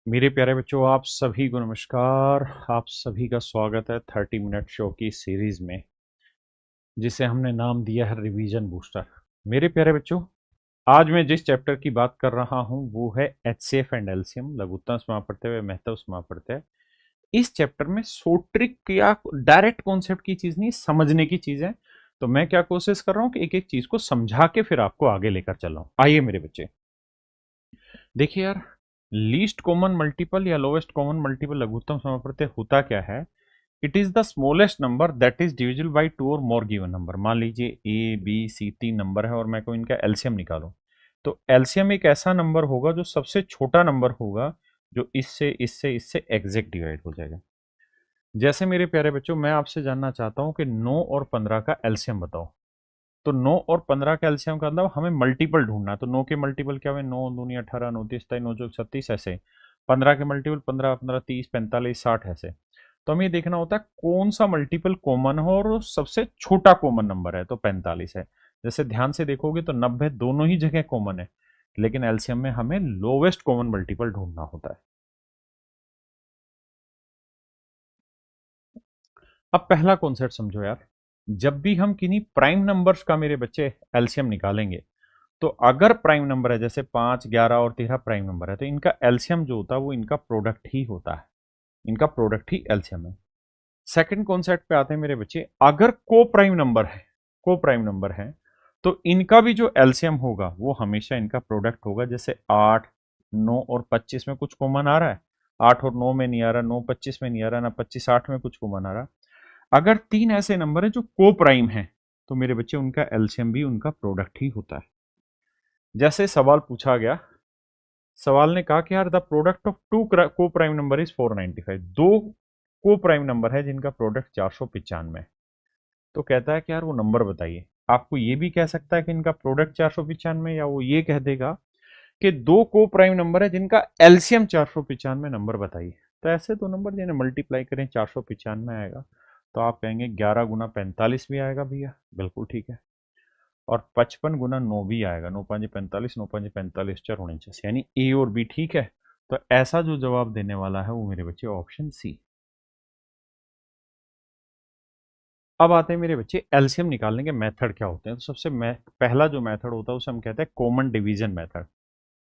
मेरे प्यारे बच्चों, आप सभी को नमस्कार। आप सभी का स्वागत है 30 मिनट शो की सीरीज में, जिसे हमने नाम दिया है रिवीजन बूस्टर। मेरे प्यारे बच्चों, आज मैं जिस चैप्टर की बात कर रहा हूं वो है एचसीएफ एंड एलसीएम, लघुत्तम समापवर्तय व महत्तम समापवर्तय। इस चैप्टर में सोट्रिक या डायरेक्ट कॉन्सेप्ट की चीज नहीं, समझने की चीज है। तो मैं क्या कोशिश कर रहा हूं कि एक एक चीज को समझा के फिर आपको आगे लेकर चल रहा हूं। आइए मेरे बच्चे, देखिए यार, लीस्ट कॉमन मल्टीपल या लोवेस्ट कॉमन मल्टीपल लघुत्तम समापवर्तय होता क्या है? It is the smallest number that is divisible by two और मोर गिवन नंबर। मान लीजिए ए बी सी तीन नंबर है और मैं को इनका एलसीएम निकालूं, तो एलसीएम एक ऐसा नंबर होगा जो सबसे छोटा नंबर होगा, जो इससे एग्जैक्ट डिवाइड हो जाएगा। जैसे मेरे प्यारे बच्चों, मैं आपसे जानना चाहता हूं कि 9 और 15 का एलसीएम बताओ। तो 9 और 15 का एलसीएम का मतलब हमें मल्टीपल ढूंढना है। तो 9 के मल्टीपल क्या हुए? 9 दूनी 18, 9 तीस 9 चौक 36, ऐसे। 15 के मल्टीपल 15, 15 30, 45, 60, ऐसे। तो हमें ये देखना होता है कौन सा मल्टीपल कॉमन है और सबसे छोटा कॉमन नंबर है, तो 45 है। जैसे ध्यान से देखोगे तो 90 दोनों ही जगह कॉमन है, लेकिन एलसीएम में हमें लोवेस्ट कॉमन मल्टीपल ढूंढना होता है। अब पहला कॉन्सेप्ट समझो यार, जब भी हम किन्हीं प्राइम नंबर्स का मेरे बच्चे एलसीएम निकालेंगे, तो अगर प्राइम नंबर है, जैसे 5, 11 और 13 प्राइम नंबर है, तो इनका एलसीएम जो होता है वो इनका प्रोडक्ट ही होता है। इनका प्रोडक्ट ही एलसीएम है। सेकंड कॉन्सेप्ट पे आते हैं मेरे बच्चे, अगर को प्राइम नंबर है, तो इनका भी जो एलसीएम होगा वो हमेशा इनका प्रोडक्ट होगा। जैसे 8, 9 और 25 में कुछ कॉमन आ रहा है, 8 और 9 में नहीं आ रहा, 9 25 में नहीं आ रहा, ना 25 8 में कुछ कॉमन आ रहा। अगर तीन ऐसे नंबर है जो को प्राइम है, तो मेरे बच्चे उनका एलसीएम भी उनका प्रोडक्ट ही होता है। जैसे सवाल पूछा गया, सवाल ने कहा कि यार द प्रोडक्ट ऑफ टू को प्राइम नंबर इज 495। दो को प्राइम नंबर है जिनका प्रोडक्ट 495 है। तो कहता है कि यार वो नंबर बताइए। आपको ये भी कह सकता है कि इनका प्रोडक्ट 495, या वो ये कह देगा कि दो को प्राइम नंबर है जिनका एलसीएम 495, नंबर बताइए। तो ऐसे दो नंबर जिन्हें मल्टीप्लाई करें 495 आएगा। तो आप कहेंगे 11 × 45 भी आएगा भैया, बिल्कुल ठीक है। और 55 × 9 भी आएगा, 9 5 45, 9 5 45 4 49, यानी ए और बी ठीक है। तो ऐसा जो जवाब देने वाला है वो मेरे बच्चे ऑप्शन सी। अब आते हैं मेरे बच्चे एलसीएम निकालने के मेथड क्या होते हैं। तो सबसे पहला जो मेथड होता है उसे हम कहते हैं common division method.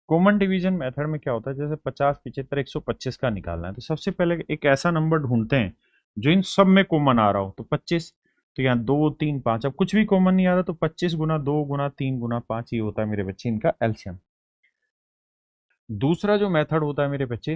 Common division method में क्या होता है, जैसे 50, 75, 125 का निकालना है, तो सबसे पहले एक ऐसा नंबर ढूंढते हैं जो इन सब में कॉमन आ रहा हो। तो 25, तो यहाँ 2 3 5, अब कुछ भी कॉमन नहीं आ रहा, तो 25 × 2 × 3 × 5 ये होता है मेरे बच्चे इनका एलसीएम। दूसरा जो मेथड होता है मेरे बच्चे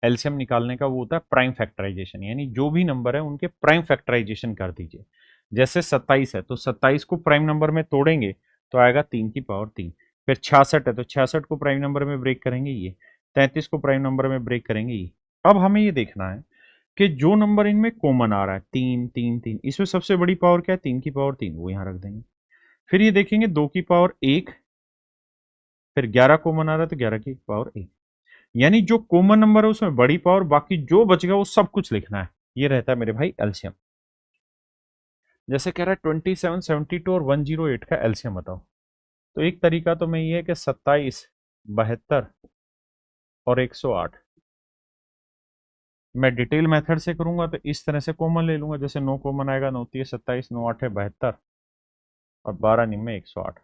एलसीएम निकालने का, वो होता है प्राइम फैक्टराइजेशन, यानी जो भी नंबर है उनके प्राइम फैक्टराइजेशन कर दीजिए। जैसे 27 है, तो 27 को प्राइम नंबर में तोड़ेंगे तो आएगा 3 की पावर 3। फिर 66 है, तो 66 को प्राइम नंबर में ब्रेक करेंगे ये। 33 को प्राइम नंबर में ब्रेक करेंगे ये। अब हमें ये देखना है कि जो नंबर इनमें कॉमन आ रहा है, 3 3 3, इसमें सबसे बड़ी पावर क्या है? 3 की पावर 3, वो यहां रख देंगे। फिर ये देखेंगे 2 की पावर 1, फिर 11 कॉमन आ रहा है, तो 11 की पावर 1। यानी जो कॉमन नंबर है उसमें बड़ी पावर, बाकी जो बच गया वो सब कुछ लिखना है। ये रहता है मेरे भाई एलसीएम। जैसे कह रहा है 27, 72 और 108 का एलसीएम बताओ। तो एक तरीका तो मैं ये है कि 27, 72 और 108। मैं डिटेल मेथड से करूंगा तो इस तरह से कॉमन ले लूंगा। जैसे 9 कॉमन आएगा, 9 3 27, 9 8 72 और 12 निम्न 108।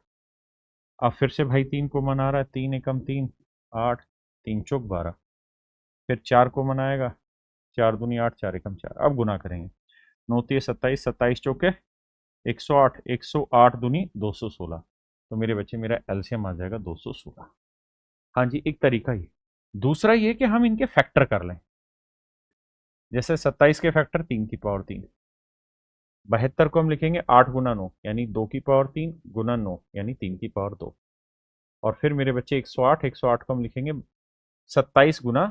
अब फिर से भाई 3 कॉमन आ रहा है, 3 एकम 3, 8, 3 चौक 12। फिर 4 कॉमन आएगा, 4 दूनी 8, 4 एकम 4। अब गुना करेंगे, 9 3 27, 27 चौके 108, 108 दूनी 216। तो मेरे बच्चे मेरा एलसीएम आ जाएगा 216। हाँ जी, एक तरीका ही। दूसरा ये कि हम इनके फैक्टर कर लें। जैसे 27 के फैक्टर 3 की पावर 3, 72 को हम लिखेंगे 8 × 9 यानी 2 की पावर 3 गुना 9 यानी 3 की पावर 2। और फिर मेरे बच्चे 108, 108 को हम लिखेंगे 27 ×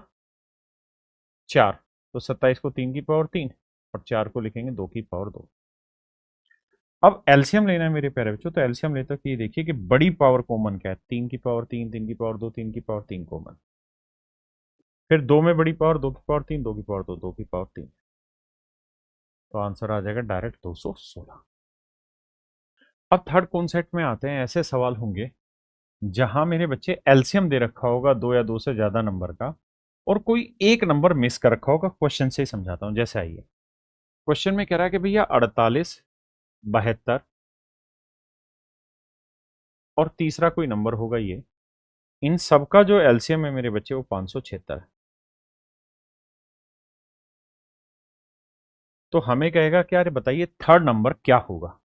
4। तो 27 को 3 की पावर 3 और 4 को लिखेंगे 2 की पावर 2। अब एलसीएम लेना है मेरे प्यारे बच्चों, तो एलसीएम लेते कि देखिए कि बड़ी पावर कॉमन क्या है? 3 की पावर 3, 3 की पावर 2, 3 की पावर 3 कॉमन। फिर दो में बड़ी पावर, 2 की पावर 3, 2 की पावर 2, 2 की पावर 3। तो आंसर आ जाएगा डायरेक्ट 216। अब थर्ड कॉन्सेप्ट में आते हैं। ऐसे सवाल होंगे जहां मेरे बच्चे एलसीएम दे रखा होगा दो या दो से ज्यादा नंबर का, और कोई एक नंबर मिस कर रखा होगा, क्वेश्चन से ही समझाता हूं। जैसे आइए, क्वेश्चन में कह रहा है कि भैया 48, 72 और तीसरा कोई नंबर होगा ये, इन सबका जो एलसीएम है मेरे बच्चे वो 576 है। तो हमें कहेगा कि यार बताइए थर्ड नंबर क्या होगा।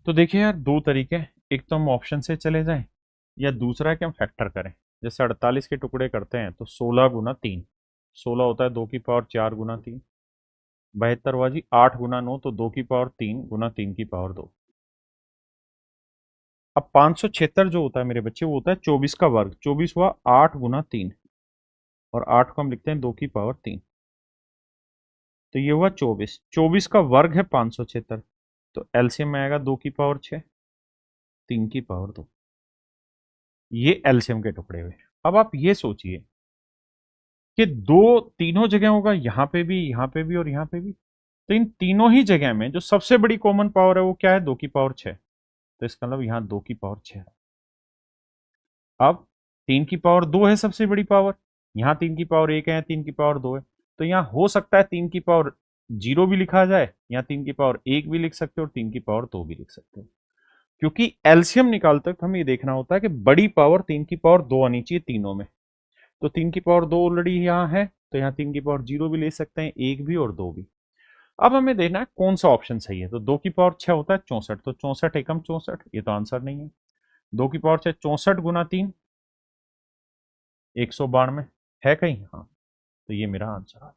तो देखिए यार, दो तरीके हैं, एक तो हम ऑप्शन से चले जाएं, या दूसरा है कि हम फैक्टर करें। जैसे 48 के टुकड़े करते हैं तो 16 गुना 3, 16 होता है 2 की पावर 4 गुना 3। 72 हुआ जी 8 गुना 9, तो 2 की पावर 3 गुना 3 की पावर 2। अब 576 जो होता है मेरे बच्चे वो होता है 24 का वर्ग। 24 हुआ 8 गुना 3, और 8 को हम लिखते हैं 2 की पावर 3, तो ये हुआ 24। 24 का वर्ग है 576, तो एलसीएम में आएगा 2 की पावर 6, 3 की पावर 2। ये एलसीएम के टुकड़े हुए। अब आप ये सोचिए कि दो तीनों जगह होगा, यहां पे भी, यहां पे भी और यहां पे भी। तो इन तीनों ही जगह में जो सबसे बड़ी कॉमन पावर है वो क्या है, 2 की पावर 6। तो इसका मतलब यहां 2 की पावर 6। अब 3 की पावर 2 है सबसे बड़ी पावर, यहां 3 की पावर 1 है, 3 की पावर 2 है। तो यहां हो सकता है 3 की पावर 0 भी लिखा जाए, या 3 की पावर 1 भी लिख सकते हो, और 3 की पावर 2 भी लिख सकते हो। क्योंकि एलसीएम निकालते वक्त हमें ये देखना होता है कि बड़ी पावर 3 की पावर 2 आनी चाहिए तीनों में। तो 3 की पावर 2 ऑलरेडी यहाँ है, तो यहाँ 3 की पावर 0 भी ले सकते हैं, 1 भी और 2 भी। अब हमें देखना है कौन सा ऑप्शन सही है। तो 2 की पावर 6 होता है 64, तो 64 एकम 64, ये तो आंसर नहीं है। 2 की पावर 6 64 गुना 3 192 है कहीं, हाँ, तो ये मेरा आंसर आ जाए।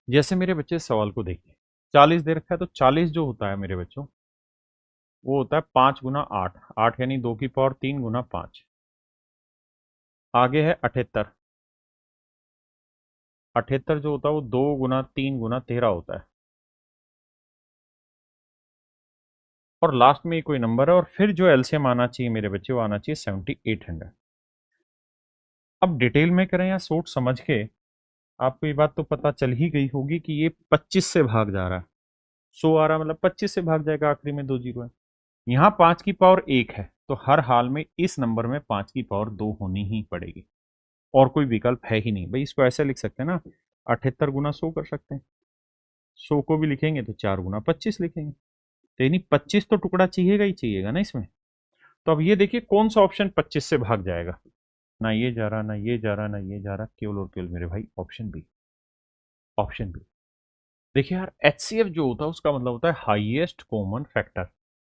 जैसे मेरे बच्चे सवाल को देखिए, 40 दे रखा है, तो 40 जो होता है मेरे बच्चों वो होता है 5 गुना 8, 8 यानी 2 की पावर 3 गुना 5। आगे है 78, 78 जो होता है वो 2 गुना 3 गुना 13 होता है। और लास्ट में कोई नंबर है, और फिर जो एलसीएम आना चाहिए मेरे बच्चे वो आना चाहिए 7800। अब डिटेल में करें या सोच समझ के, आपको ये बात तो पता चल ही गई होगी कि ये 25 से भाग जा रहा है। 100 आ रहा है मतलब 25 से भाग जाएगा, आखिरी में 2 जीरो है। यहाँ 5 की पावर 1 है, तो हर हाल में इस नंबर में 5 की पावर 2 होनी ही पड़ेगी, और कोई विकल्प है ही नहीं भाई। इसको ऐसे लिख सकते हैं ना, 78 गुना 100 कर सकते हैं। 100 को भी लिखेंगे तो 4 गुना 25 लिखेंगे, तो यानी 25 तो टुकड़ा चाहिएगा ही चाहिएगा ना इसमें। तो अब ये देखिए कौन सा ऑप्शन 25 से भाग जाएगा। ना ये जा रहा, ना ये जा रहा, ना ये जा रहा, केवल और केवल मेरे भाई ऑप्शन बी। Option B. देखिए यार, एचसीएफ जो होता है उसका मतलब होता है हाईएस्ट कॉमन फैक्टर,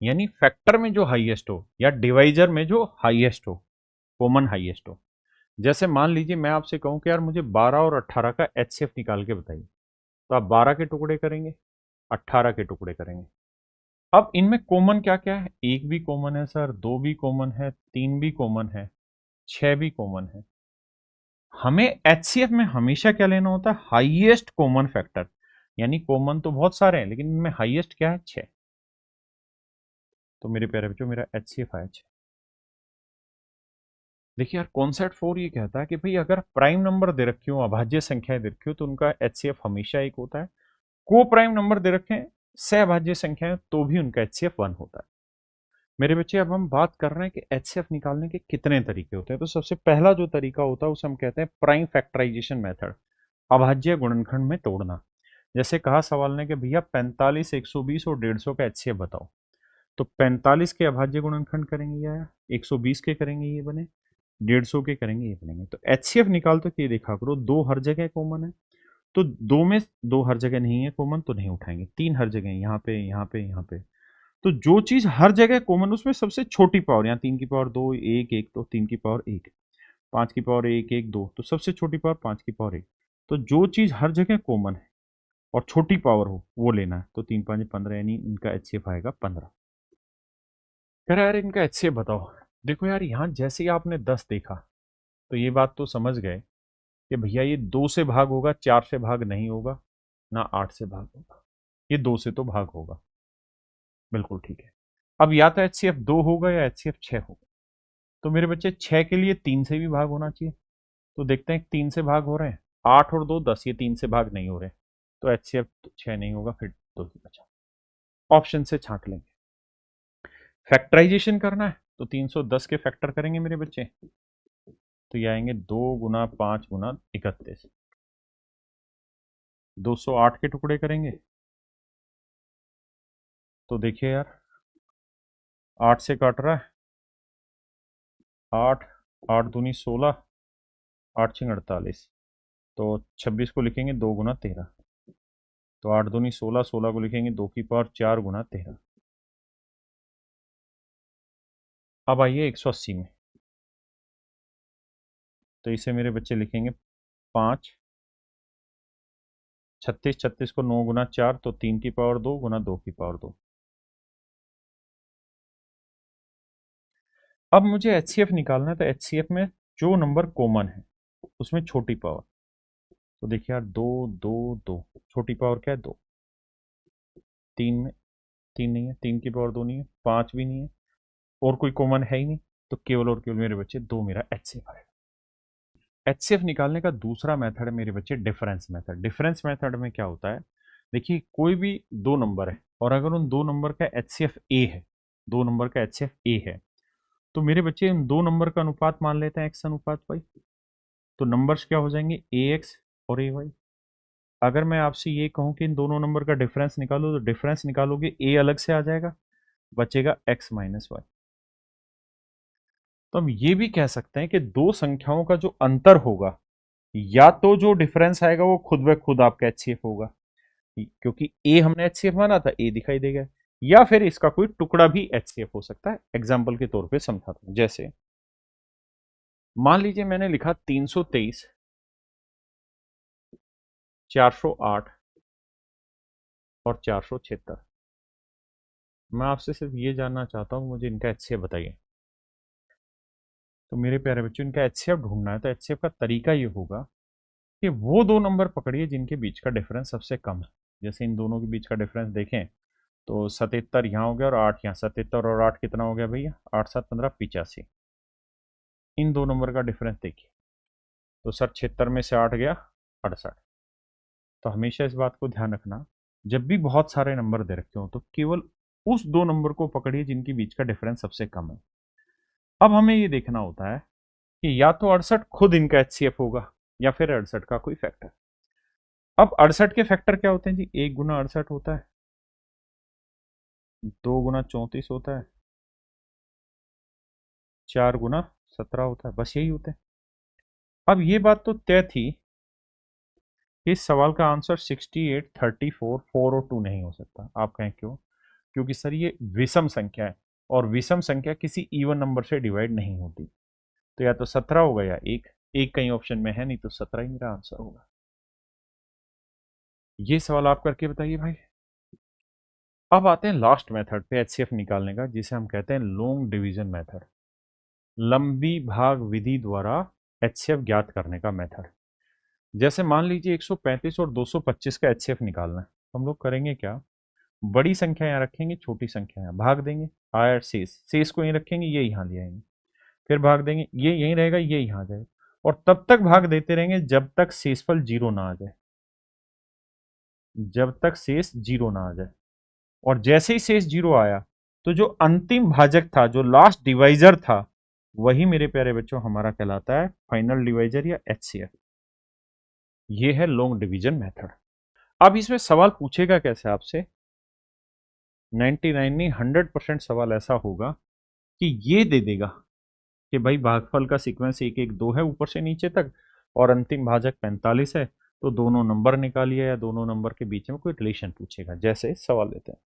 यानी फैक्टर में जो हाईएस्ट हो, या डिवाइजर में जो हाईएस्ट हो, कॉमन हाईएस्ट हो। जैसे मान लीजिए मैं आपसे कहूं कि यार मुझे 12 और 18 का एचसीएफ निकाल के बताइए, तो आप 12 के टुकड़े करेंगे, 18 के टुकड़े करेंगे। अब इनमें कॉमन क्या क्या है, एक भी कॉमन है सर, दो भी कॉमन है, तीन भी कॉमन है, छह भी कॉमन है। हमें एचसीएफ में हमेशा क्या लेना होता है, हाईएस्ट कॉमन फैक्टर। यानी कॉमन तो बहुत सारे हैं, लेकिन इनमें हाईएस्ट क्या है, 6। तो मेरे प्यारे बच्चों मेरा एचसीएफ आया 6। देखिए यार, कॉन्सेप्ट 4 ये कहता है कि भाई अगर प्राइम नंबर दे रखी हो, अभाज्य संख्याएं दे रखी हो, तो उनका एचसीएफ हमेशा एक होता है। को प्राइम नंबर दे रखे हैं, सहभाज्य संख्याएं, तो भी उनका एचसीएफ 1 होता है। मेरे बच्चे अब हम बात कर रहे हैं कि एचसीएफ निकालने के कितने तरीके होते हैं। तो सबसे पहला जो तरीका होता है उसे हम कहते हैं प्राइम फैक्टराइजेशन मेथड, अभाज्य गुणनखंड में तोड़ना। जैसे कहा सवाल ने कि भैया 45, 120 और 150 का एचसीएफ बताओ, तो 45 के अभाज्य गुणनखंड करेंगे या 120 के करेंगे ये बने, 150 के करेंगे ये बनेंगे। तो एचसीएफ निकाल तो ये देखा करो, दो हर जगह कॉमन है, तो दो में दो हर जगह नहीं है कॉमन, तो नहीं उठाएंगे। तीन हर जगह, यहाँ पे यहाँ पे यहाँ पे। तो जो चीज हर जगह कॉमन, उसमें सबसे छोटी पावर, यहाँ 3 की पावर 2, 1 1, तो 3 की पावर 1, 5 की पावर 1 1 2, तो सबसे छोटी पावर 5 की पावर 1। तो जो चीज हर जगह कॉमन है और छोटी पावर हो वो लेना है। तो 3 5 15, यानी इनका एचसीएफ आएगा 15। कह रहा यार इनका एचसीएफ बताओ। देखो यार, यहाँ जैसे ही आपने 10 देखा तो ये बात तो समझ गए कि भैया ये 2 से भाग होगा, 4 से भाग नहीं होगा, ना 8 से भाग होगा, ये 2 से तो भाग होगा। बिल्कुल ठीक है। अब या तो एचसीएफ 2 होगा या एचसीएफ 6 होगा। तो मेरे बच्चे 6 के लिए 3 से भी भाग होना चाहिए, तो देखते हैं 3 से भाग हो रहे हैं, 8 और 2 10, ये 3 से भाग नहीं हो रहे, तो एचसीएफ 6 नहीं होगा, फिर 2 ही बचा। ऑप्शन से छांट लेंगे। फैक्टराइजेशन करना है तो 310 के फैक्टर करेंगे मेरे बच्चे, तो ये आएंगे 2 × 5 × 31, 208 के टुकड़े करेंगे तो देखिए यार 8 से काट रहा है, 8, 8 दूनी 16, 8 छः 48, तो 26 को लिखेंगे 2 × 13, तो 8 दूनी 16, 16 को लिखेंगे 2⁴ 4 × 13। अब आइए 180 में, तो इसे मेरे बच्चे लिखेंगे 5, 36, 36 को 9 × 4, तो 3⁴ 2 × 2⁴ 2। अब मुझे HCF निकालना है, तो HCF में जो नंबर कॉमन है उसमें छोटी पावर, तो देखिए यार 2, 2, 2, छोटी पावर क्या है 2, 3 में 3 नहीं है, 3⁴ 2 नहीं है, 5 भी नहीं है, और कोई कॉमन है ही नहीं, तो केवल और केवल मेरे बच्चे 2 मेरा HCF आएगा। HCF निकालने का दूसरा मेथड है मेरे बच्चे डिफरेंस मेथड। डिफरेंस मेथड में क्या होता है, देखिए कोई भी दो नंबर है और अगर उन दो नंबर का HCF A है, दो नंबर का HCF A है, तो मेरे बच्चे इन दो नंबर का अनुपात मान लेते हैं x अनुपात y, तो नंबर्स क्या हो जाएंगे AX और AY। अगर मैं आपसे ये कहूं कि इन दोनों नंबर का डिफरेंस निकालो, तो डिफरेंस निकालोगे A अलग से आ जाएगा, बचेगा x माइनस वाई। तो हम ये भी कह सकते हैं कि दो संख्याओं का जो अंतर होगा, या तो जो डिफरेंस आएगा वो खुद ब खुद आपका HCF होगा, क्योंकि A हमने HCF माना था, A दिखाई देगा, या फिर इसका कोई टुकड़ा भी HCF हो सकता है। एग्जाम्पल के तौर पे समझाता हूं, जैसे मान लीजिए मैंने लिखा 323, 408 और 476। मैं आपसे सिर्फ ये जानना चाहता हूं, मुझे इनका HCF बताइए। तो मेरे प्यारे बच्चों, इनका HCF ढूंढना है, तो HCF का तरीका ये होगा कि वो दो नंबर पकड़िए जिनके बीच का डिफरेंस सबसे कम है। जैसे इन दोनों के बीच का डिफरेंस देखें तो 77 यहाँ हो गया और 8 यहाँ, 77 और 8 कितना हो गया भैया, 8 7 15 85। इन दो नंबर का डिफरेंस देखिए, तो सर 76 में से 8 गया 68। तो हमेशा इस बात को ध्यान रखना, जब भी बहुत सारे नंबर दे रखे हो तो केवल उस दो नंबर को पकड़िए जिनके बीच का डिफरेंस सबसे कम है। अब हमें ये देखना होता है कि या तो 68 खुद इनका HCF होगा या फिर 68 का कोई फैक्टर। अब 68 के फैक्टर क्या होते हैं जी, 1 × 68 होता है, 2 × 34 होता है, 4 × 17 होता है, बस यही होते हैं। अब ये बात तो तय थी कि इस सवाल का आंसर 68, 34, 4 और 2 नहीं हो सकता। आप कहें क्यों? क्योंकि सर ये विषम संख्या है और विषम संख्या किसी इवन नंबर से डिवाइड नहीं होती, तो या तो 17 होगा या एक कहीं ऑप्शन में है नहीं, तो 17 ही मेरा आंसर होगा। ये सवाल आप करके बताइए भाई। अब आते हैं लास्ट मेथड पे HCF निकालने का, जिसे हम कहते हैं लॉन्ग डिवीजन मेथड, लंबी भाग विधि द्वारा HCF ज्ञात करने का मेथड। जैसे मान लीजिए 135 और 225 का HCF निकालना है, तो हम लोग करेंगे क्या, बड़ी संख्या यहाँ रखेंगे, छोटी संख्या यहाँ भाग देंगे, आयर शेष को यहीं रखेंगे, ये यहाँ ले आएंगे, फिर भाग देंगे, ये यहीं रहेगा, ये यहाँ आ जाएगा, और तब तक भाग देते रहेंगे जब तक शेषफल 0 ना आ जाए, जब तक शेष 0 ना आ जाए। और जैसे ही शेष 0 आया तो जो अंतिम भाजक था, जो लास्ट डिवाइजर था, वही मेरे प्यारे बच्चों हमारा कहलाता है फाइनल डिवाइजर या HCF। ये है लॉन्ग डिवीजन मेथड। अब इसमें सवाल पूछेगा कैसे आपसे, 99 नहीं 100% सवाल ऐसा होगा कि ये दे देगा कि भाई भागफल का सीक्वेंस 1 1 2 है ऊपर से नीचे तक, और अंतिम भाजक 45 है, तो दोनों नंबर निकालिए, या दोनों नंबर के बीच में कोई रिलेशन पूछेगा। जैसे सवाल लेते हैं,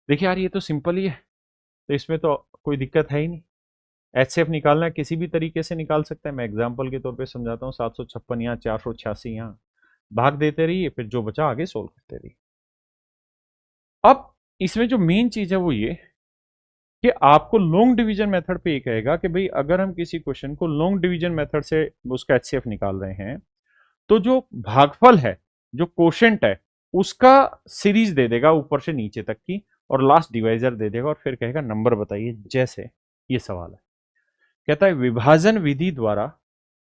देखिए यार ये तो सिंपल ही है, तो इसमें तो कोई दिक्कत है ही नहीं। HCF निकालना है, किसी भी तरीके से निकाल सकते हैं। मैं एग्जाम्पल के तौर पे समझाता हूँ, 756 यहाँ, 486 यहाँ, भाग देते रहिए, फिर जो बचा आगे सोल्व करते रहिए। अब इसमें जो मेन चीज है वो ये कि आपको लॉन्ग डिवीजन मेथड पे ये कहेगा कि भाई अगर हम किसी क्वेश्चन को लॉन्ग डिवीजन मेथड से उसका HCF निकाल रहे हैं, तो जो भागफल है, जो कोशेंट है, उसका सीरीज दे देगा ऊपर से नीचे तक की, और लास्ट डिवाइजर दे देगा, और फिर कहेगा नंबर बताइए। जैसे ये सवाल है, कहता है विभाजन विधि द्वारा,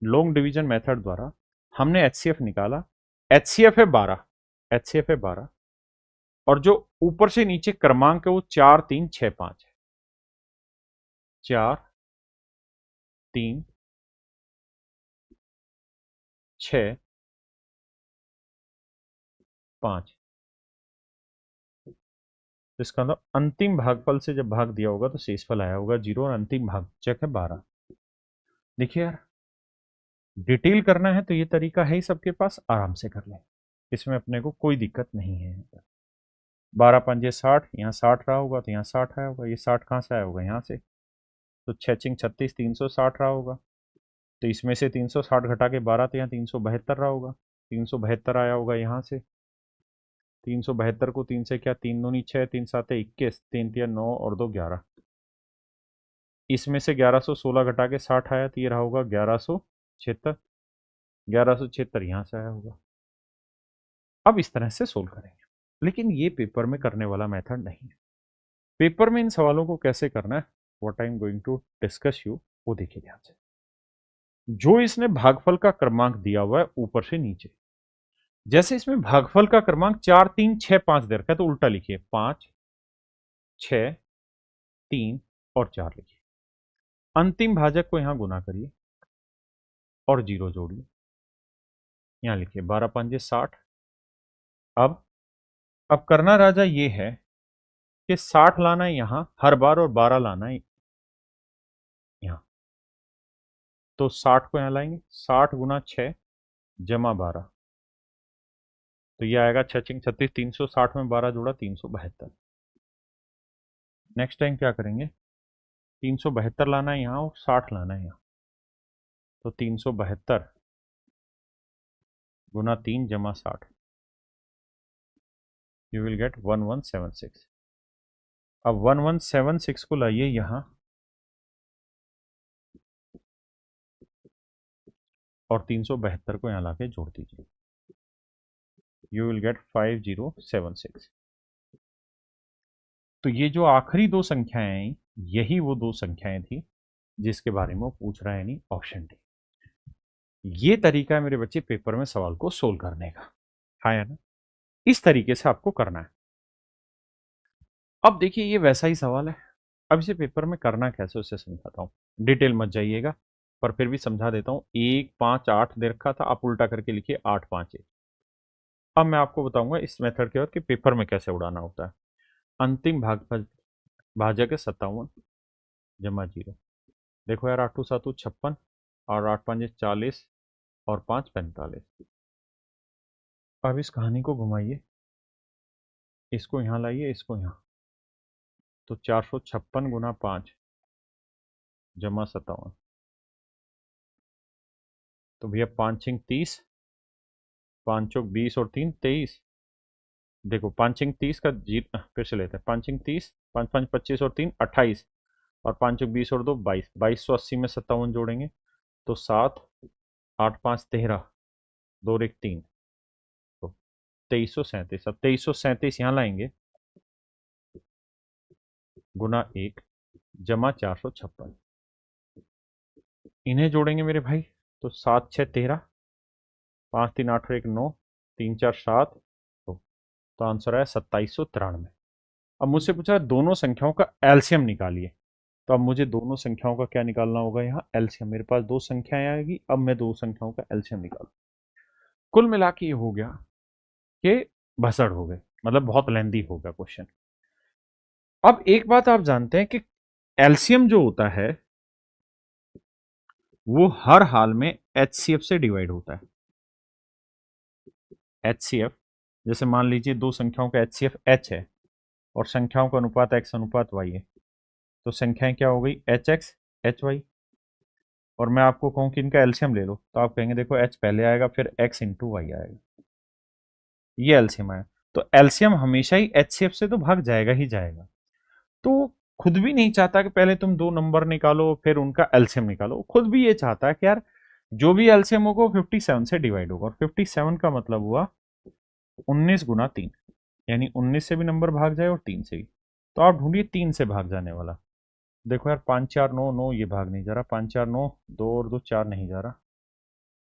लॉन्ग डिवीजन मेथड द्वारा हमने HCF निकाला, HCF है 12, HCF है 12, और जो ऊपर से नीचे क्रमांक है वो 4 3 6 5 है, 4 3 6 5। तो इसका मतलब अंतिम भागफल से जब भाग दिया होगा तो शेषफल आया होगा 0 और अंतिम भाजक है 12। देखिए यार, डिटेल करना है तो ये तरीका है ही सबके पास, आराम से कर लें, इसमें अपने को कोई दिक्कत नहीं है। 12 5 60, यहाँ 60 रहा होगा तो यहाँ 60 आया होगा, ये 60 कहाँ से आया होगा, यहाँ से। तो 6 6 36 360 रहा होगा, तो इसमें से 360 घटा के 12 तो यहाँ 372 रहा होगा, 372 आया होगा यहाँ से। 372 को 3 से क्या, 3 दूनी 6, 3 7 21, 3 3 9 और 2 11। इसमें से 1116 घटा के 60 आया तो ये रहा होगा 1176। 1176 यहाँ से आया होगा। अब इस तरह से सोल्व करेंगे, लेकिन ये पेपर में करने वाला मेथड नहीं है। पेपर में इन सवालों को कैसे करना है, what I am going to discuss you, वो देखिए ध्यान से। जो इसने भागफल का क्रमांक दिया हुआ है ऊपर से नीचे, जैसे इसमें भागफल का क्रमांक 4 3 6 5 दे रखा है तो उल्टा लिखिए, 5 6 3 और 4 लिखिए। अंतिम भाजक को यहां गुना करिए और 0 जोड़िए, यहां लिखिए 12 5 60। अब करना राजा ये है कि 60 लाना है यहां हर बार और 12 लाना है यहां। तो 60 को यहां लाएंगे, 60 गुना 6 जमा 12, तो ये आएगा 6 6 36, 360 में 12 जोड़ा 372। नेक्स्ट टाइम क्या करेंगे, 372 लाना है यहाँ और 60 लाना है यहाँ, तो 372 गुना 3 जमा 60, यू विल गेट 1176। अब 1176 को लाइए यहाँ और 372 को यहाँ लाके जोड़ दीजिए, यू विल गेट 5076। तो ये जो आखिरी दो संख्याएं आई, यही वो दो संख्याएं थी जिसके बारे में वो पूछ रहा है, नहीं ऑप्शन डी। ये तरीका है मेरे बच्चे पेपर में सवाल को सोल्व करने का, हाँ या ना, इस तरीके से आपको करना है। अब देखिए ये वैसा ही सवाल है, अब इसे पेपर में करना कैसे उसे समझाता हूँ, डिटेल मत जाइएगा पर फिर भी समझा देता हूँ। 1 5 8 दे रखा था, आप उल्टा करके लिखिए 8 5 1। अब मैं आपको बताऊंगा इस मेथड के बाद कि पेपर में कैसे उड़ाना होता है। अंतिम भाजक है 57 जमा 0। देखो यार, 8 7 56 और 8 5 40 और 5 45। अब इस कहानी को घुमाइए, इसको यहाँ लाइए, इसको यहाँ, तो 456 गुना 5 जमा 57, तो भैया 5 6 30, 5 चौक 20 और 3 23। देखो 5 6 30 का जी फिर से लेते हैं, 5 6 30, 5 5 25 और 3 28, और 5 चौक 20 और 2 22, 2280 में 57 जोड़ेंगे तो 7 8 5 13, 2 1 3, तो 2337। अब 2337 यहाँ लाएंगे गुना 1 जमा 456, इन्हें जोड़ेंगे मेरे भाई, तो 7 6 13, 5 3 8 और 1 9, 3 4 7, तो आंसर है 2793। अब मुझसे पूछा दोनों संख्याओं का एलसीएम निकालिए, तो अब मुझे दोनों संख्याओं का क्या निकालना होगा, यहाँ एलसीएम। मेरे पास दो संख्याएं आएगी, अब मैं दो संख्याओं का एलसीएम निकालू। कुल मिला के ये हो गया कि भसड़ हो गए, मतलब बहुत लेंदी हो गया क्वेश्चन। अब एक बात आप जानते हैं कि एलसीएम जो होता है वो हर हाल में एचसीएफ से डिवाइड होता है। एचसीएफ, जैसे मान लीजिए दो संख्याओं का एचसीएफ एच है और संख्याओं का अनुपात एक्स अनुपात वाई है, तो संख्याएं क्या हो गई, एच एक्स एच वाई। और मैं आपको कहूं कि इनका एलसीएम ले लो, तो आप कहेंगे देखो एच पहले आएगा फिर एक्स इंटू वाई आएगा, ये एलसीएम आया। तो एलसीएम हमेशा ही एचसीएफ से तो भाग जाएगा ही जाएगा। तो खुद भी नहीं चाहता कि पहले तुम दो नंबर निकालो फिर उनका एलसीएम निकालो, खुद भी ये चाहता है कि यार जो भी एलसीएम होगा 57 से डिवाइड होगा, और 57 का मतलब हुआ 19 गुना 3, यानी 19 से भी नंबर भाग जाए और 3 से भी। तो आप ढूंढिए 3 से भाग जाने वाला। देखो यार 5 4 9 9, ये भाग नहीं जा रहा, 5 4 9, 2 और 2 4 नहीं जा रहा,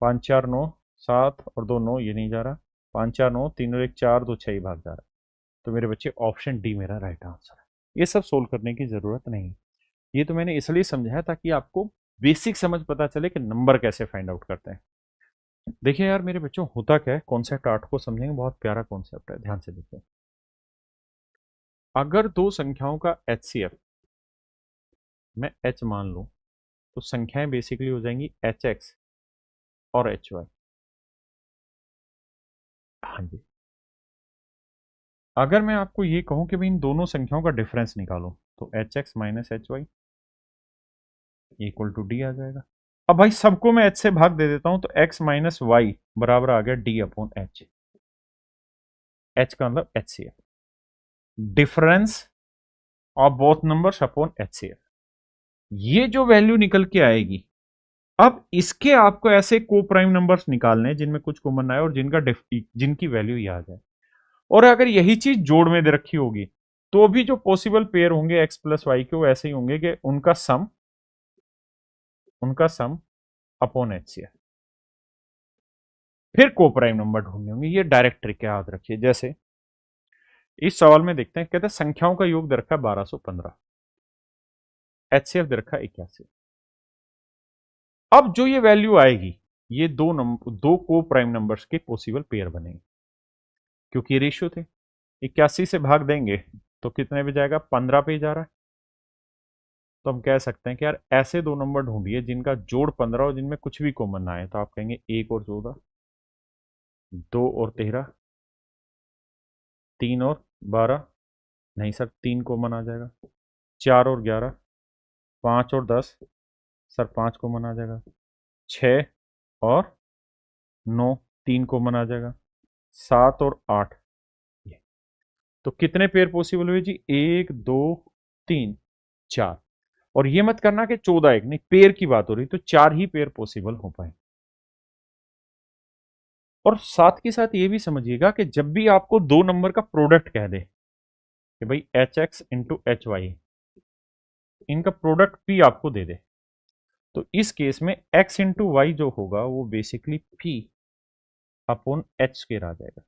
5 4 9 7 और 2 9, ये नहीं जा रहा, 5 4 9 3 और 1 4 2 6 ही भाग जा रहा है। तो मेरे बच्चे ऑप्शन डी मेरा राइट आंसर है। ये सब सोल्व करने की जरूरत नहीं, ये तो मैंने इसलिए समझाया ताकि आपको बेसिक समझ पता चले कि नंबर कैसे फाइंड आउट करते हैं। देखिए यार मेरे बच्चों, होता क्या है, कॉन्सेप्ट 8 को समझेंगे, बहुत प्यारा कॉन्सेप्ट है, ध्यान से देखिए। अगर दो संख्याओं का HCF मैं H मान लूं, तो संख्याएं बेसिकली हो जाएंगी HX और HY। हाँ जी। अगर मैं आपको ये कहूं कि भाई इन दोनों संख्याओं का डिफरेंस निकालो, तो HX minus HY equal to D आ जाएगा। अब भाई सबको मैं H से भाग दे देता हूं, तो X माइनस वाई बराबर आ गया D अपॉन H। H का मतलब HCF, difference of both numbers upon HCF। ये जो वैल्यू निकल के आएगी, अब इसके आपको ऐसे को प्राइम नंबर्स निकालने हैं जिनमें कुछ कॉमन आए और जिनकी वैल्यू ये आ जाए। और अगर यही चीज जोड़ में दे रखी होगी, तो भी जो पॉसिबल पेयर होंगे एक्स प्लस वाई के, वो ऐसे ही होंगे कि उनका सम अपॉन HCF। फिर को प्राइम नंबर ढूंढने होंगे। ये डायरेक्ट ट्रिक है, याद रखिए। जैसे इस सवाल में देखते हैं, कहते हैं संख्याओं का योग दे रखा है 1215, HCF दे रखा है 81। अब जो ये वैल्यू आएगी, ये दो को प्राइम नंबर्स के पॉसिबल पेयर बनेंगे, क्योंकि ये रेशियो थे। 81 से भाग देंगे तो कितने पे जाएगा, 15 पे जा रहा है। तो हम कह सकते हैं कि यार ऐसे दो नंबर ढूंढिए जिनका जोड़ 15 और जिनमें कुछ भी कॉमन ना आए। तो आप कहेंगे 1 और 14, 2 और 13, 3 और 12, नहीं सर 3 कॉमन आ जाएगा, 4 और 11, 5 और 10, सर 5 कॉमन आ जाएगा, 6 और 9, 3 कॉमन आ जाएगा, 7 और 8। तो कितने पेयर पॉसिबल हुए जी, 1 2 3 4। और ये मत करना कि 14 एक, नहीं, पेयर की बात हो रही, तो 4 ही पेयर पॉसिबल हो पाए। और साथ के साथ ये भी समझिएगा कि जब भी आपको दो नंबर का प्रोडक्ट कह दे कि भाई HX इंटू HY, इनका प्रोडक्ट P आपको दे दे, तो इस केस में X इंटू वाई जो होगा वो basically P upon H square आ जाएगा।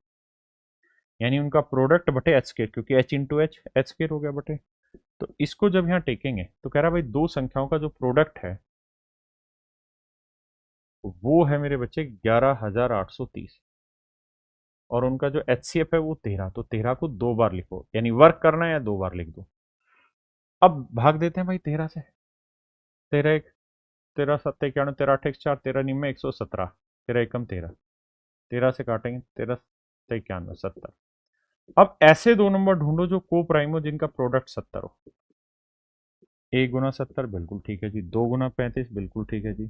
यानी उनका प्रोडक्ट बटे H स्क्वायर, क्योंकि H इंटू H स्क्वायर हो गया बटे। तो इसको जब यहां टेकेंगे तो कह रहा भाई दो संख्याओं का जो प्रोडक्ट है वो है मेरे बच्चे 11,830, और उनका जो HCF है वो 13। तो 13 को 2 बार लिखो, यानी वर्क करना है या 2 बार लिख दो। अब भाग देते हैं भाई 13 से। 13 एक, 13 सत्ते 91, 13 अट्ठे 4, 13 निम्न 117, 13 एकम 13, 13 से काटेंगे 13 सत्ते 91, 70। अब ऐसे दो नंबर ढूंढो जो को प्राइम हो, जिनका प्रोडक्ट 70 हो। 1 गुना 70 बिल्कुल ठीक है जी, 2 गुना 35 बिल्कुल ठीक है जी,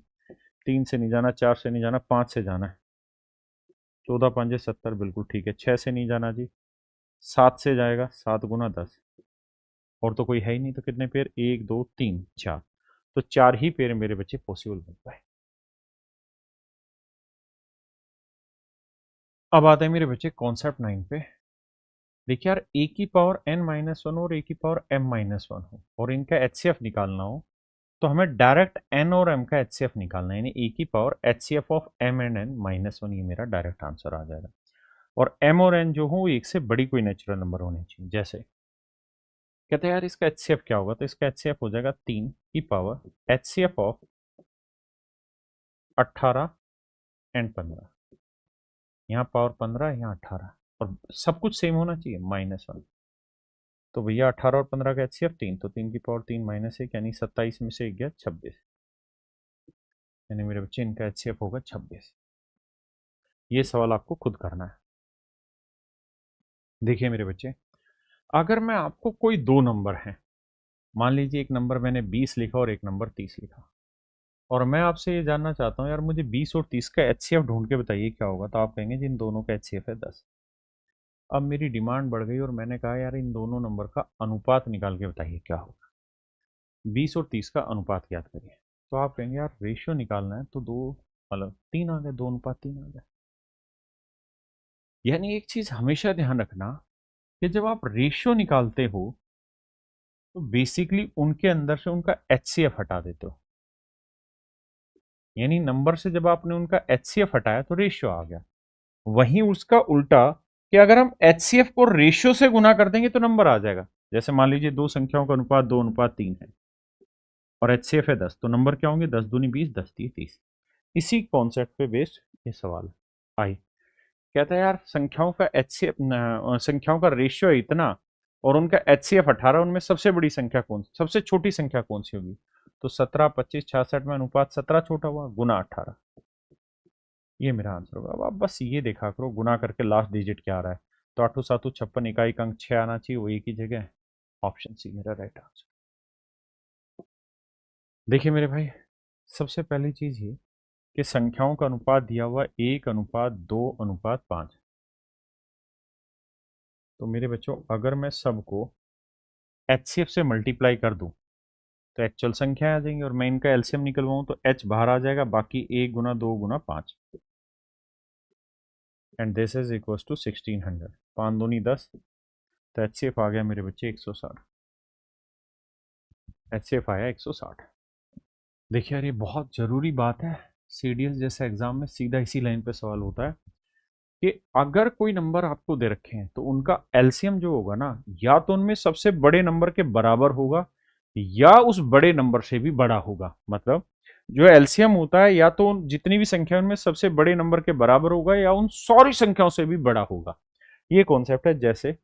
3 से नहीं जाना, 4 से नहीं जाना, 5 से जाना है, 14 पंजे 70 बिल्कुल ठीक है, 6 से नहीं जाना जी, 7 से जाएगा, 7 गुना 10, और तो कोई है ही नहीं, तो कितने पेयर, 1 2 3 4। तो 4 ही पेयर मेरे बच्चे पॉसिबल बन पाए। अब आते हैं मेरे बच्चे कॉन्सेप्ट 9 पे। देखिए यार, ए की पावर n-1 और ए की पावर m-1 हो और इनका HCF निकालना हो, तो हमें डायरेक्ट n और m का HCF निकालना है, यानी ए की power HCF of m and n-1, ये मेरा डायरेक्ट आंसर आ जाएगा। और m और n जो हो वो एक से बड़ी कोई नेचुरल नंबर होनी चाहिए। जैसे कहते हैं यार इसका HCF क्या होगा, तो इसका HCF हो जाएगा 3 की पावर HCF ऑफ 18 एंड 15। यहाँ पावर 15, यहाँ 18, और सब कुछ सेम होना चाहिए, -1। तो भैया 18 और 15 का HCF 3, तो 3 की पावर 3 माइनस 1, यानी 27 में से 1 गया 26, यानी मेरे बच्चे इनका HCF होगा 26। ये सवाल आपको खुद करना है। देखिए मेरे बच्चे, अगर मैं आपको कोई दो नंबर हैं, मान लीजिए एक नंबर मैंने 20 लिखा और एक नंबर 30 लिखा, और मैं आपसे ये जानना चाहता हूँ यार मुझे 20 और 30 का HCF ढूंढ के बताइए क्या होगा, तो आप कहेंगे जिन दोनों का HCF है 10। अब मेरी डिमांड बढ़ गई और मैंने कहा यार इन दोनों नंबर का अनुपात निकाल के बताइए क्या होगा। 20 और 30 का अनुपात याद करिए। तो आप कहेंगे यार रेशियो निकालना है, तो दो मतलब 3 आ गए, 2:3 आ गए। यानी एक चीज हमेशा ध्यान रखना कि जब आप रेशियो निकालते हो तो बेसिकली उनके अंदर से उनका HCF हटा देते हो। यानी नंबर से जब आपने उनका HCF हटाया तो रेशियो आ गया। वहीं उसका उल्टा, कि अगर हम HCF को रेशियो से गुना कर देंगे तो नंबर आ जाएगा। जैसे मान लीजिए दो संख्याओं का अनुपात 2:3 है और HCF है 10, तो नंबर क्या होंगे, 10 दूनी 20, 10 3 30। इसी कॉन्सेप्ट पे बेस्ड ये सवाल आई। कहता है यार संख्याओं का HCF संख्याओं का रेशियो है इतना और उनका HCF 18, उनमें सबसे बड़ी संख्या कौन सी, सबसे छोटी संख्या कौन सी होगी? तो 17, 25, 66 में अनुपात 17 छोटा हुआ गुना 18, ये मेरा आंसर होगा। अब आप बस ये देखा करो गुना करके लास्ट डिजिट क्या आ रहा है। तो 8 7 56, इकाई अंक 6 आना चाहिए, वो एक ही जगह है। ऑप्शन सी मेरा राइट आंसर। देखिए मेरे भाई, सबसे पहली चीज ये कि संख्याओं का अनुपात दिया हुआ 1:2:5। तो मेरे बच्चों अगर मैं सबको HCF से मल्टीप्लाई कर दूं तो एक्चुअल संख्या आ जाएंगी और मैं इनका एलसीएम निकलवाऊं तो H बाहर आ जाएगा, बाकी 1 गुना 2 गुना 5 and this is equal to 1600। 5 दूनी 10, तो HCF आ गया मेरे बच्चे 160। HCF आया 160। देखिए यार ये बहुत ज़रूरी बात है, CDS जैसे एग्जाम में सीधा इसी लाइन पे सवाल होता है कि अगर कोई नंबर आपको दे रखे हैं तो उनका एलसीएम जो होगा ना, या तो उनमें सबसे बड़े नंबर के बराबर होगा या उस बड़े नंबर से भी बड़ा होगा। मतलब जो एलसीएम होता है या तो जितनी भी संख्या उनमें सबसे बड़े नंबर के बराबर होगा या उन सारी संख्याओं से भी बड़ा होगा, ये कॉन्सेप्ट है। जैसे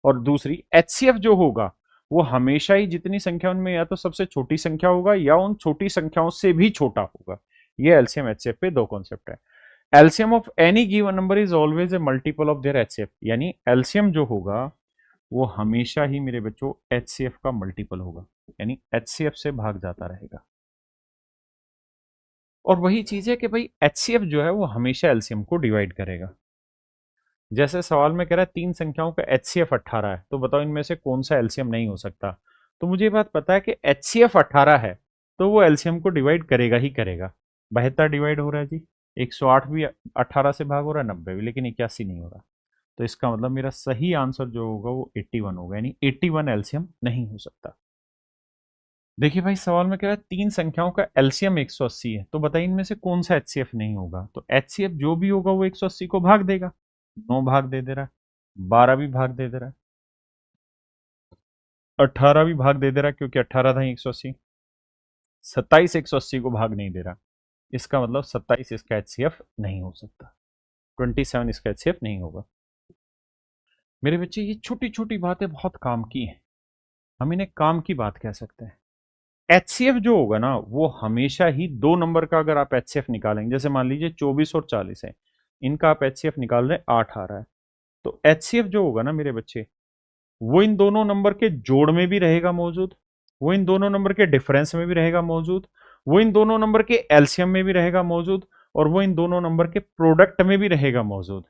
और दूसरी HCF जो होगा वो हमेशा ही जितनी संख्या उनमें या तो सबसे छोटी संख्या होगा या उन छोटी संख्याओं से भी छोटा होगा। ये एलसीएम HCF पे दो कॉन्सेप्ट है। LCM of any given number is always a multiple of their HCF, यानी एलसीएम जो होगा वो हमेशा ही मेरे बच्चों HCF का मल्टीपल होगा, यानी HCF से भाग जाता रहेगा। और वही चीज है कि भाई HCF जो है वो हमेशा एलसीएम को डिवाइड करेगा। जैसे सवाल में कह रहा है 3 संख्याओं का HCF 18 है, तो बताओ इनमें से कौन सा एलसीएम नहीं हो सकता? तो मुझे ये बात पता है कि HCF 18 है तो वो एलसीएम को डिवाइड करेगा ही करेगा। 72 डिवाइड हो रहा है जी, 108 भी 18 से भाग हो रहा है, 90 भी, लेकिन 81 नहीं हो रहा। तो इसका मतलब मेरा सही आंसर जो होगा वो 81 होगा, यानी 81 एलसीएम नहीं हो सकता। देखिए भाई सवाल में कह रहा है 3 संख्याओं का एलसीएम 180 है, तो बताइए इनमें से कौन सा HCF नहीं होगा? तो HCF जो भी होगा वो 180 को भाग देगा। 9 भाग दे रहा है, 12 भी भाग दे रहा है, 18 भी भाग दे रहा है क्योंकि 18 था 180। 27 180 को भाग नहीं दे रहा, इसका मतलब 27 इसका HCF नहीं हो सकता। 27 इसका HCF नहीं होगा। मेरे बच्चे ये छोटी छोटी बातें बहुत काम की हैं, हम इन्हें काम की बात कह सकते हैं। HCF जो होगा ना वो हमेशा ही 2 नंबर का अगर आप HCF निकालेंगे, जैसे मान लीजिए 24 और 40 है, इनका आप HCF निकाल रहे हैं 8 आ रहा है, तो HCF जो होगा ना मेरे बच्चे वो इन दोनों नंबर के जोड़ में भी रहेगा मौजूद, वो इन दोनों नंबर के डिफरेंस में भी रहेगा मौजूद, वो इन दोनों नंबर के एलसीएम में भी रहेगा मौजूद, और वो इन दोनों नंबर के प्रोडक्ट में भी रहेगा मौजूद।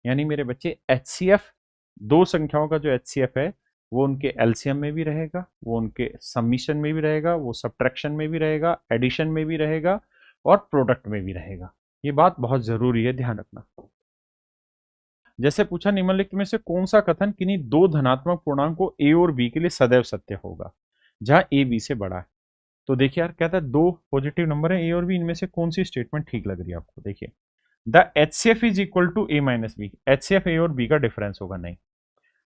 यानी मेरे बच्चे HCF, दो संख्याओं का जो HCF है वो उनके एलसीएम में भी रहेगा, वो उनके समीशन में भी रहेगा, वो सब्ट्रैक्शन में भी रहेगा, एडिशन में भी रहेगा और प्रोडक्ट में भी रहेगा। ये बात बहुत जरूरी है, ध्यान रखना। जैसे पूछा निम्नलिखित में से कौन सा कथन किन्हीं 2 धनात्मक पूर्णांकों A और B के लिए सदैव सत्य होगा जहां A B से बड़ा है? तो देखिए यार कहता है 2 पॉजिटिव नंबर है A और B, इनमें से कौन सी स्टेटमेंट ठीक लग रही है आपको? देखिए the HCF is equal to A minus B. HCF A और B का डिफरेंस होगा, नहीं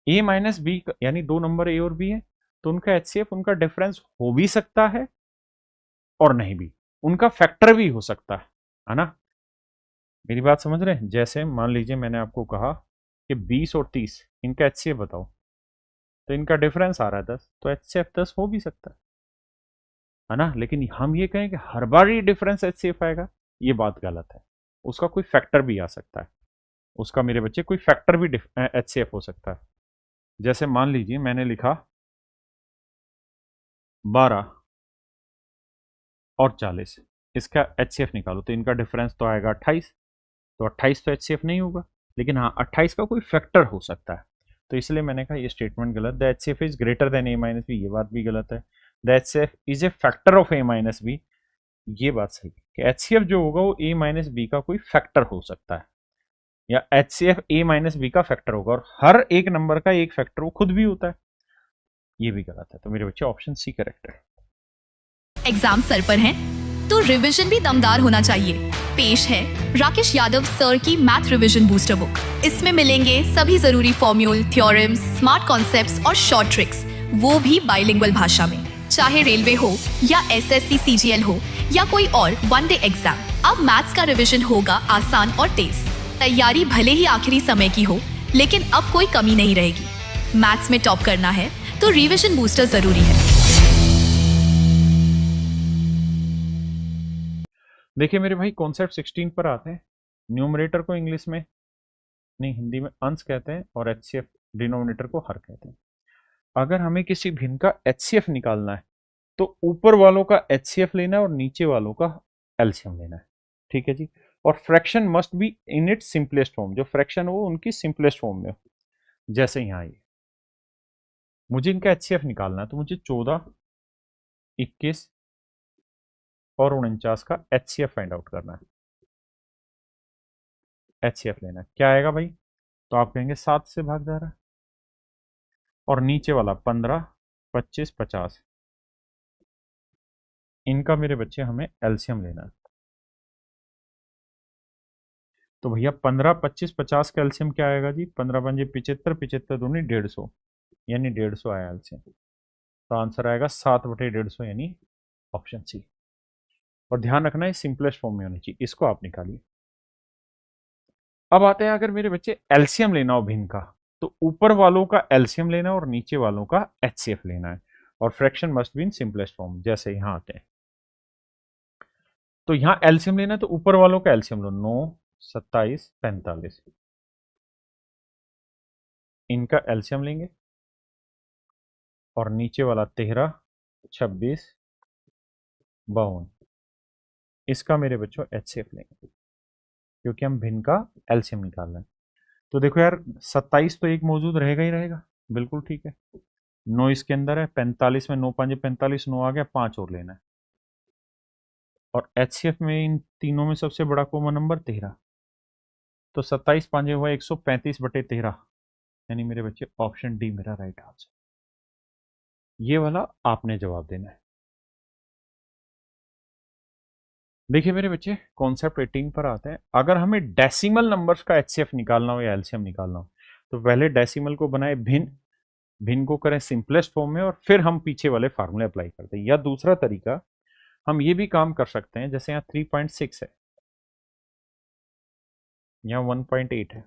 A माइनस बी, यानी 2 नंबर A और B है तो उनका HCF, उनका डिफरेंस हो भी सकता है और नहीं भी, उनका फैक्टर भी हो सकता है ना? मेरी बात समझ रहे हैं? जैसे मान लीजिए मैंने आपको कहा कि 20 और 30 इनका HCF बताओ, तो इनका डिफरेंस आ रहा है 10, तो HCF 10 हो भी सकता है ना? लेकिन हम ये कहें कि हर बार ही डिफरेंस HCF आएगा, ये बात गलत है। उसका कोई फैक्टर भी आ सकता है, उसका मेरे बच्चे कोई फैक्टर भी HCF हो सकता है। जैसे मान लीजिए मैंने लिखा 12 और 40, इसका HCF निकालो, तो इनका डिफरेंस तो आएगा 28, तो 28 तो HCF नहीं होगा, लेकिन हाँ 28 का कोई फैक्टर हो सकता है। तो इसलिए मैंने कहा ये स्टेटमेंट गलत। The HCF is greater than A minus B, ये बात भी गलत है। The HCF is a factor of A minus B, ये बात सही है कि HCF जो होगा वो A माइनस बी का कोई फैक्टर हो सकता है, या HCF A माइनस बी का फैक्टर होगा, और हर एक नंबर का एक फैक्टर वो खुद भी होता है, ये भी गलत है। तो मेरे बच्चे ऑप्शन सी करेक्ट है। एग्जाम सर पर है तो रिवीजन भी दमदार होना चाहिए। पेश है राकेश यादव सर की मैथ रिवीजन बूस्टर बुक। इसमें मिलेंगे सभी जरूरी फॉर्म्यूल, थ्योरम्स, स्मार्ट कॉन्सेप्ट्स और शॉर्ट ट्रिक्स, वो भी बाइलिंगुअल भाषा में। चाहे रेलवे हो या SSC CGL हो या कोई और 1 डे एग्जाम, अब मैथ्स का रिवीजन होगा आसान और तेज। तैयारी भले ही आखिरी समय की हो, लेकिन अब कोई कमी नहीं रहेगी। मैथ्स में टॉप करना है तो रिवीजन बूस्टर जरूरी है। देखिए मेरे भाई, कॉन्सेप्ट 16 पर आते हैं। न्यूमरेटर को इंग्लिश में नहीं, हिंदी में अंश कहते हैं और एचसीएफ डिनोमिनेटर को हर कहते हैं। अगर हमें किसी भिन्न का एचसीएफ निकालना है तो ऊपर वालों का एचसीएफ लेना है और नीचे वालों का एलसीएम लेना है। ठीक है जी। और fraction must be in it simplest form, जो फ्रैक्शन हो उनकी सिंपलेस्ट फॉर्म में हो। जैसे यहाँ ये मुझे इनका एचसीएफ निकालना है तो मुझे 14, 21 और 49 का एचसीएफ फाइंड आउट करना है। एचसीएफ लेना है, क्या आएगा भाई? तो आप कहेंगे 7 से भाग जा रहा है। और नीचे वाला 15, 25, 50, इनका मेरे बच्चे हमें एलसीएम लेना है। तो भैया 15, 25, 50 का एलसीएम क्या आएगा जी? 15 पंजे 75, 75 दूनी 150, यानी 150 आया एलसीएम। तो आंसर आएगा 7/150, यानी ऑप्शन सी। और ध्यान रखना है सिंपलेस्ट फॉर्म में होनी चाहिए, इसको आप निकालिए। अब आते हैं, अगर मेरे बच्चे एलसीएम लेना हो भिन्न का तो ऊपर वालों का एलसीएम लेना है और नीचे वालों का एचसीएफ लेना है। और fraction must be in simplest form, जैसे यहां आते हैं। तो यहां एलसीएम लेना है तो ऊपर वालों का एलसीएम लो, 9, 27, 45, इनका एलसीएम लेंगे। और नीचे वाला 13, 26, 52, इसका मेरे बच्चों एचसीएफ लेंगे, क्योंकि हम भिन्न का एलसीएम निकाल रहे हैं। तो देखो यार, 27 तो एक मौजूद रहेगा ही रहेगा, बिल्कुल ठीक है। 9 इसके अंदर है, 45 में 9 पांजे 45, 9 आ गया, 5 और लेना है। और एचसीएफ में इन तीनों में सबसे बड़ा कॉमन नंबर 13, तो 27 पांजे हुआ 135/13, यानी मेरे बच्चे ऑप्शन डी मेरा राइट आंसर। ये वाला आपने जवाब देना है। देखिए मेरे बच्चे, कॉन्सेप्ट 18 पर आते हैं। अगर हमें डेसिमल नंबर्स का एचसीएफ निकालना हो या एलसीएम निकालना हो तो पहले डेसिमल को बनाए भिन्न, भिन्न को करें सिंपलेस्ट फॉर्म में और फिर हम पीछे वाले फार्मूले अप्लाई करते हैं। या दूसरा तरीका हम ये भी काम कर सकते हैं, जैसे यहाँ 3.6 है, यहाँ 1.8 है,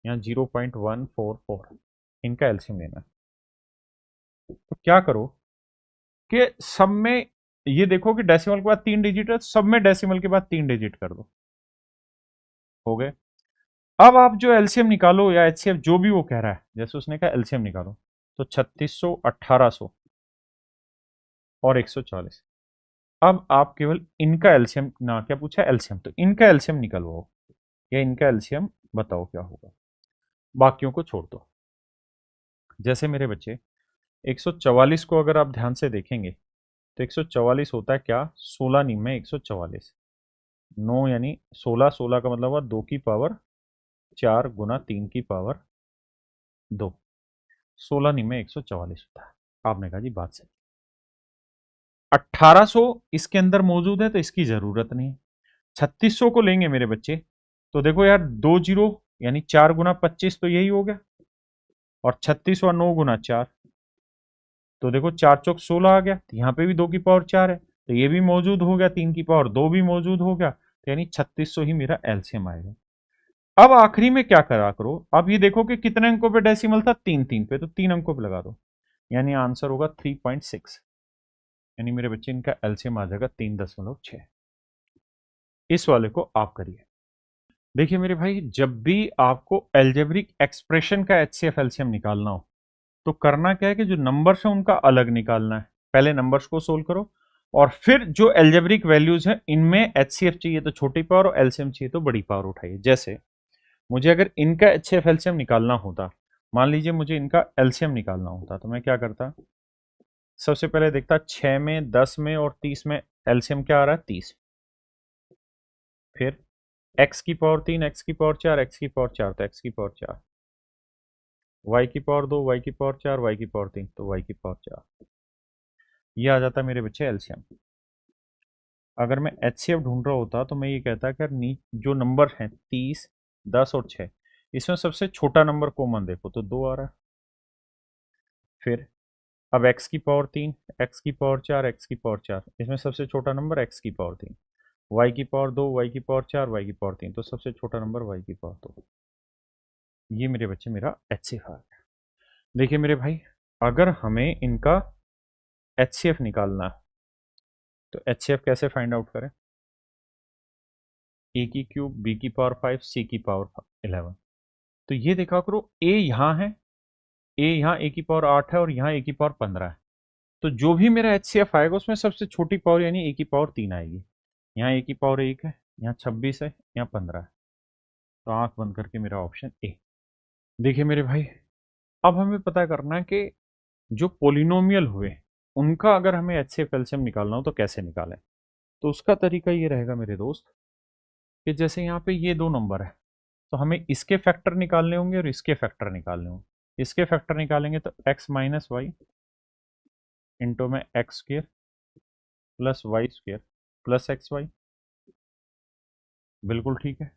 यहाँ 0.144, इनका एलसीएम लेना है। तो क्या करो कि सब में ये देखो कि डेसिमल के बाद 3 डिजिट है, सब में डेसिमल के बाद 3 डिजिट कर दो, हो गए। अब आप जो एलसीएम निकालो या एचसीएफ, जो भी वो कह रहा है, जैसे उसने कहा एलसीएम निकालो, तो 3600, 1800 और 140। अब आप केवल इनका एलसीएम ना, क्या पूछा? एलसीएम, तो इनका एलसीएम निकलवाओ या इनका एलसीएम बताओ क्या होगा, बाकियों को छोड़ दो। जैसे मेरे बच्चे 144 को अगर आप ध्यान से देखेंगे तो 144 होता है क्या? 16 निम्न 144, 9 यानी 16, 16 का मतलब हुआ 2 की पावर 4 गुना 3 की पावर 2, 16 निम्न 144 होता है। आपने कहा जी बात सही। 1800 इसके अंदर मौजूद है तो इसकी जरूरत नहीं है। 3600 को लेंगे मेरे बच्चे, तो देखो यार 2 जीरो यानी 4 गुना 25, तो यही हो गया। और 36 और 9 गुना 4, तो देखो 4 चौक 16 आ गया, तो यहाँ पे भी 2 की पावर 4 है, तो ये भी मौजूद हो गया, 3 की पावर 2 भी मौजूद हो गया, तो यानी 3600 ही मेरा एलसीएम आएगा। अब आखिरी में क्या करा करो, अब ये देखो कि कितने अंकों पे डेसिमल था? 3 3 पे, तो 3 अंकों पे लगा दो, यानी आंसर होगा 3.6, यानी मेरे बच्चे इनका एलसीएम आ जाएगा 3.6। इस वाले को आप करिए। देखिए मेरे भाई, जब भी आपको एल्जेब्रिक एक्सप्रेशन का एचसीएफ एलसीएम निकालना हो तो करना क्या है कि जो नंबर्स हैं उनका अलग निकालना है। पहले नंबर्स को सोल्व करो और फिर जो एल्जेब्रिक वैल्यूज हैं इनमें एचसीएफ चाहिए तो छोटी पावर और एलसीएम चाहिए तो बड़ी पावर उठाइए। जैसे मुझे अगर इनका एचसीएफ एलसीएम निकालना होता, मान लीजिए मुझे इनका एलसीएम निकालना होता, तो मैं क्या करता? सबसे पहले देखता 6 में, 10 में और 30 में एलसीएम क्या आ रहा है? 30। फिर x की पावर 3, x की पावर 4, x की पावर 4, तो x की पावर 4, y की पावर 2, y की पावर 4, y की पावर 3, तो y की पावर 4। ये आ जाता मेरे बच्चे एलसीएम। अगर मैं एचसीएफ ढूंढ रहा होता तो मैं ये कहता कि यार जो नंबर हैं 30, 10 और 6, इसमें सबसे छोटा नंबर कॉमन देखो तो 2 आ रहा है। फिर अब x की पावर 3, x की पावर 4, x की पावर 4, इसमें सबसे छोटा नंबर x की पावर 3, y की पावर 2, y की पावर 4, y की पावर 3, तो सबसे छोटा नंबर y की पावर 2। ये मेरे बच्चे मेरा HCF है। देखिए मेरे भाई, अगर हमें इनका HCF निकालना है तो HCF कैसे फाइंड आउट करें? a की क्यूब, b की पावर 5, c की पावर 11। तो ये देखा करो, a यहाँ है, a यहाँ a की पावर 8 है और यहाँ a की पावर 15 है। तो जो भी मेरा HCF आएगा उसमें सबसे छोटी पावर यानी a की पावर 3 आएगी। यहाँ a की पावर 1 है, यहाँ 26 है, यहाँ 15 है। तो आंख बंद करके मेरा ऑप्शन ए। देखिए मेरे भाई, अब हमें पता करना है कि जो पोलिनोमियल हुए उनका अगर हमें HCF एलसीएम निकालना हो तो कैसे निकालें। तो उसका तरीका ये रहेगा मेरे दोस्त, कि जैसे यहाँ पे ये दो नंबर है तो हमें इसके फैक्टर निकालने होंगे और इसके फैक्टर निकालने होंगे। इसके फैक्टर निकालेंगे तो x माइनस वाई इंटू में X square plus Y square plus X Y. बिल्कुल ठीक है।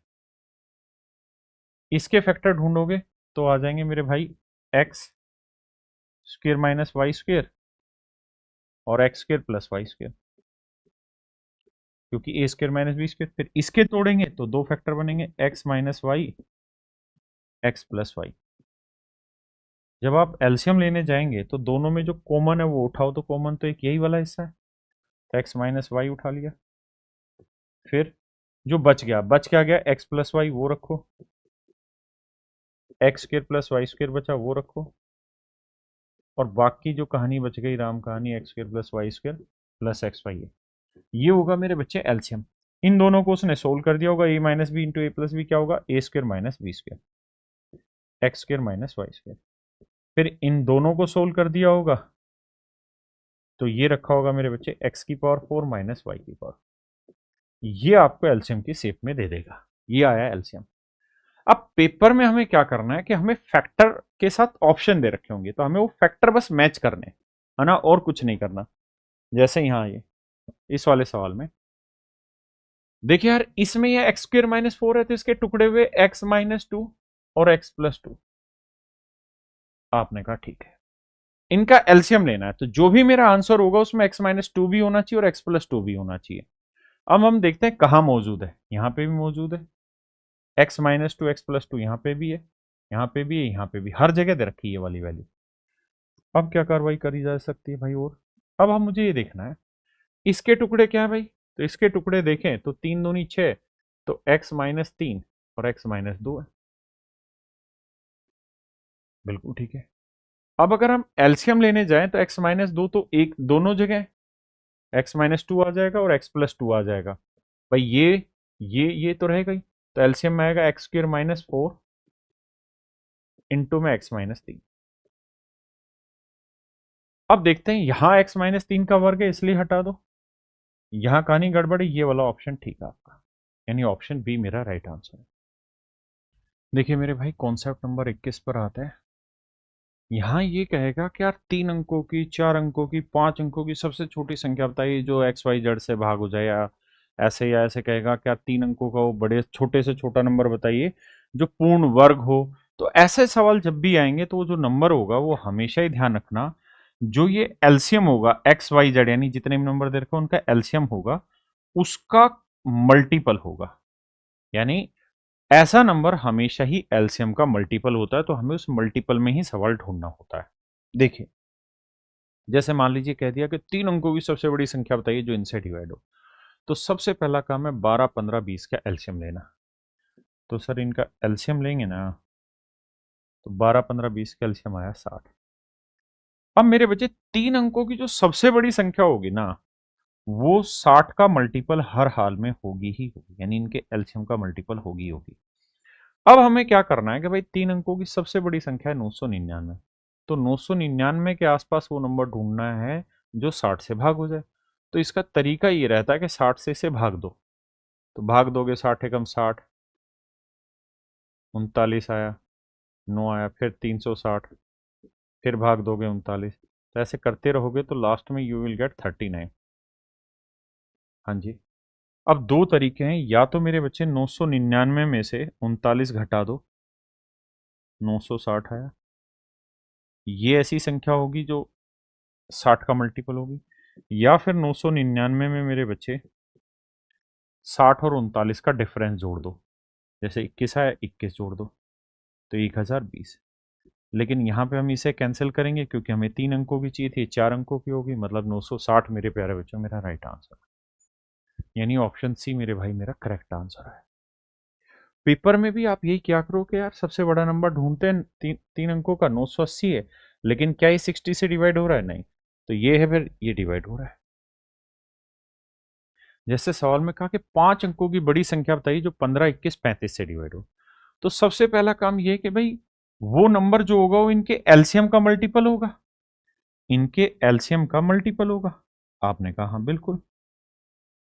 इसके फैक्टर ढूंढोगे तो आ जाएंगे मेरे भाई x square minus y square और x square plus Y square, क्योंकि a square minus b square. फिर इसके तोड़ेंगे तो दो फैक्टर बनेंगे, x minus y, x plus y. जब आप एलसीएम लेने जाएंगे तो दोनों में जो कॉमन है वो उठाओ, तो कॉमन तो एक यही वाला हिस्सा है, तो एक्स माइनस वाई उठा लिया। फिर जो बच क्या गया, एक्स प्लस वाई वो रखो, X square plus Y square बचा वो रखो, और बाकी जो कहानी बच गई राम कहानी, X square plus Y square plus X Y है। ये होगा मेरे बच्चे एलसीएम। इन दोनों को उसने सोल्व कर दिया होगा, a minus b into a plus b क्या होगा, a square minus b square, x square minus y square. फिर इन दोनों को सोल्व कर दिया होगा तो ये रखा होगा मेरे बच्चे एक्स की पावर 4 माइनस वाई की पावर। ये आपको एलसीएम की शेप में दे देगा। ये आया एलसीएम। अब पेपर में हमें क्या करना है कि हमें फैक्टर के साथ ऑप्शन दे रखे होंगे तो हमें वो फैक्टर बस मैच करने, है ना, और कुछ नहीं करना। जैसे यहाँ ये इस वाले सवाल में देखिए यार, इसमें ये एक्स स्क्र माइनस 4 है तो इसके टुकड़े हुए एक्स माइनस 2 और एक्स प्लस 2। आपने कहा ठीक है, इनका एलसीएम लेना है तो जो भी मेरा आंसर होगा उसमें एक्स माइनस 2 भी होना चाहिए और एक्स प्लस 2 भी होना चाहिए। अब हम देखते हैं कहाँ मौजूद है। यहाँ पे भी मौजूद है, एक्स माइनस 2 एक्स प्लस 2 यहाँ पे भी है, यहाँ पे भी है, यहाँ पे भी, हर जगह दे रखी है ये वाली वैल्यू। अब क्या कार्रवाई करी जा सकती है भाई? और अब हम मुझे ये देखना है इसके टुकड़े क्या है भाई। तो इसके टुकड़े देखें तो 3 दूनी 6, तो x माइनस 3 और x माइनस 2 है। बिल्कुल ठीक है। अब अगर हम एलसीएम लेने जाएं तो x माइनस 2 तो एक दोनों जगह x माइनस 2 आ जाएगा और x प्लस 2 आ जाएगा भाई। ये तो रहेगा ही, तो एलसीएम में आएगा एक्स स्क्र माइनस 4 इंटू में x माइनस 3। अब देखते हैं यहाँ x माइनस 3 का वर्ग है इसलिए हटा दो, यहाँ कहानी गड़बड़ी, ये वाला ऑप्शन ठीक है आपका, यानी ऑप्शन बी मेरा राइट आंसर है। देखिए मेरे भाई, कॉन्सेप्ट नंबर 21 पर आता है। यहाँ ये कहेगा कि यार 3 अंकों की, 4 अंकों की, 5 अंकों की सबसे छोटी संख्या बताइए जो एक्स वाई जेड से भाग हो जाए, या ऐसे कहेगा कि यार 3 अंकों का वो बड़े छोटे से छोटा नंबर बताइए जो पूर्ण वर्ग हो। तो ऐसे सवाल जब भी आएंगे तो वो जो नंबर होगा वो हमेशा ही ध्यान रखना, जो ये एलसीएम होगा एक्स वाई जेड यानी जितने भी नंबर दे रखे उनका एलसीएम होगा, उसका मल्टीपल होगा। यानी ऐसा नंबर हमेशा ही एलसीएम का मल्टीपल होता है, तो हमें उस मल्टीपल में ही सवाल ढूंढना होता है। देखिए, जैसे मान लीजिए कह दिया कि 3 अंकों की सबसे बड़ी संख्या बताइए जो इनसे डिवाइड हो, तो सबसे पहला काम है 12, 15, 20 का एलसीएम लेना। तो सर इनका एलसीएम लेंगे ना, तो 12, 15, 20 का एलसीएम आया 60। अब मेरे बच्चे 3 अंकों की जो सबसे बड़ी संख्या होगी ना, वो 60 का मल्टीपल हर हाल में होगी ही होगी, यानी इनके एलसीएम का मल्टीपल होगी होगी। अब हमें क्या करना है कि भाई 3 अंकों की सबसे बड़ी संख्या है 999, तो 999 के आसपास वो नंबर ढूंढना है जो 60 से भाग हो जाए। तो इसका तरीका ये रहता है कि 60 से इसे भाग दो, तो भाग दोगे 60 एकम 60, 39 आया, 9 आया, फिर 360, फिर भाग दोगे 39, तो ऐसे करते रहोगे तो लास्ट में यू विल गेट 39। हाँ जी। अब दो तरीके हैं, या तो मेरे बच्चे 999 में से 39 घटा दो, 960 आया। ये ऐसी संख्या होगी जो 60 का मल्टीपल होगी, या फिर 999 में मेरे बच्चे 60 और 39 का डिफरेंस जोड़ दो। जैसे 21 आया, 21 जोड़ दो तो 1020। लेकिन यहाँ पे हम इसे कैंसिल करेंगे क्योंकि हमें 3 अंकों की चाहिए थी, 4 अंकों की होगी, मतलब 960 मेरे प्यारे बच्चों मेरा राइट आंसर। यानी ऑप्शन सी मेरे भाई मेरा करेक्ट आंसर है। पेपर में भी आप यही क्या करो कि यार सबसे बड़ा नंबर ढूंढते हैं, तीन अंकों का 980 है, लेकिन क्या ये 60 से डिवाइड हो रहा है? नहीं, तो ये है, फिर ये डिवाइड हो रहा है। जैसे सवाल में कहा कि 5 अंकों की बड़ी संख्या बताइए जो 15, 21, 35 से डिवाइड हो। तो सबसे पहला काम ये है कि भाई वो नंबर जो होगा वो इनके एलसीएम का मल्टीपल होगा, इनके एलसीएम का मल्टीपल होगा। आपने कहा हाँ बिल्कुल।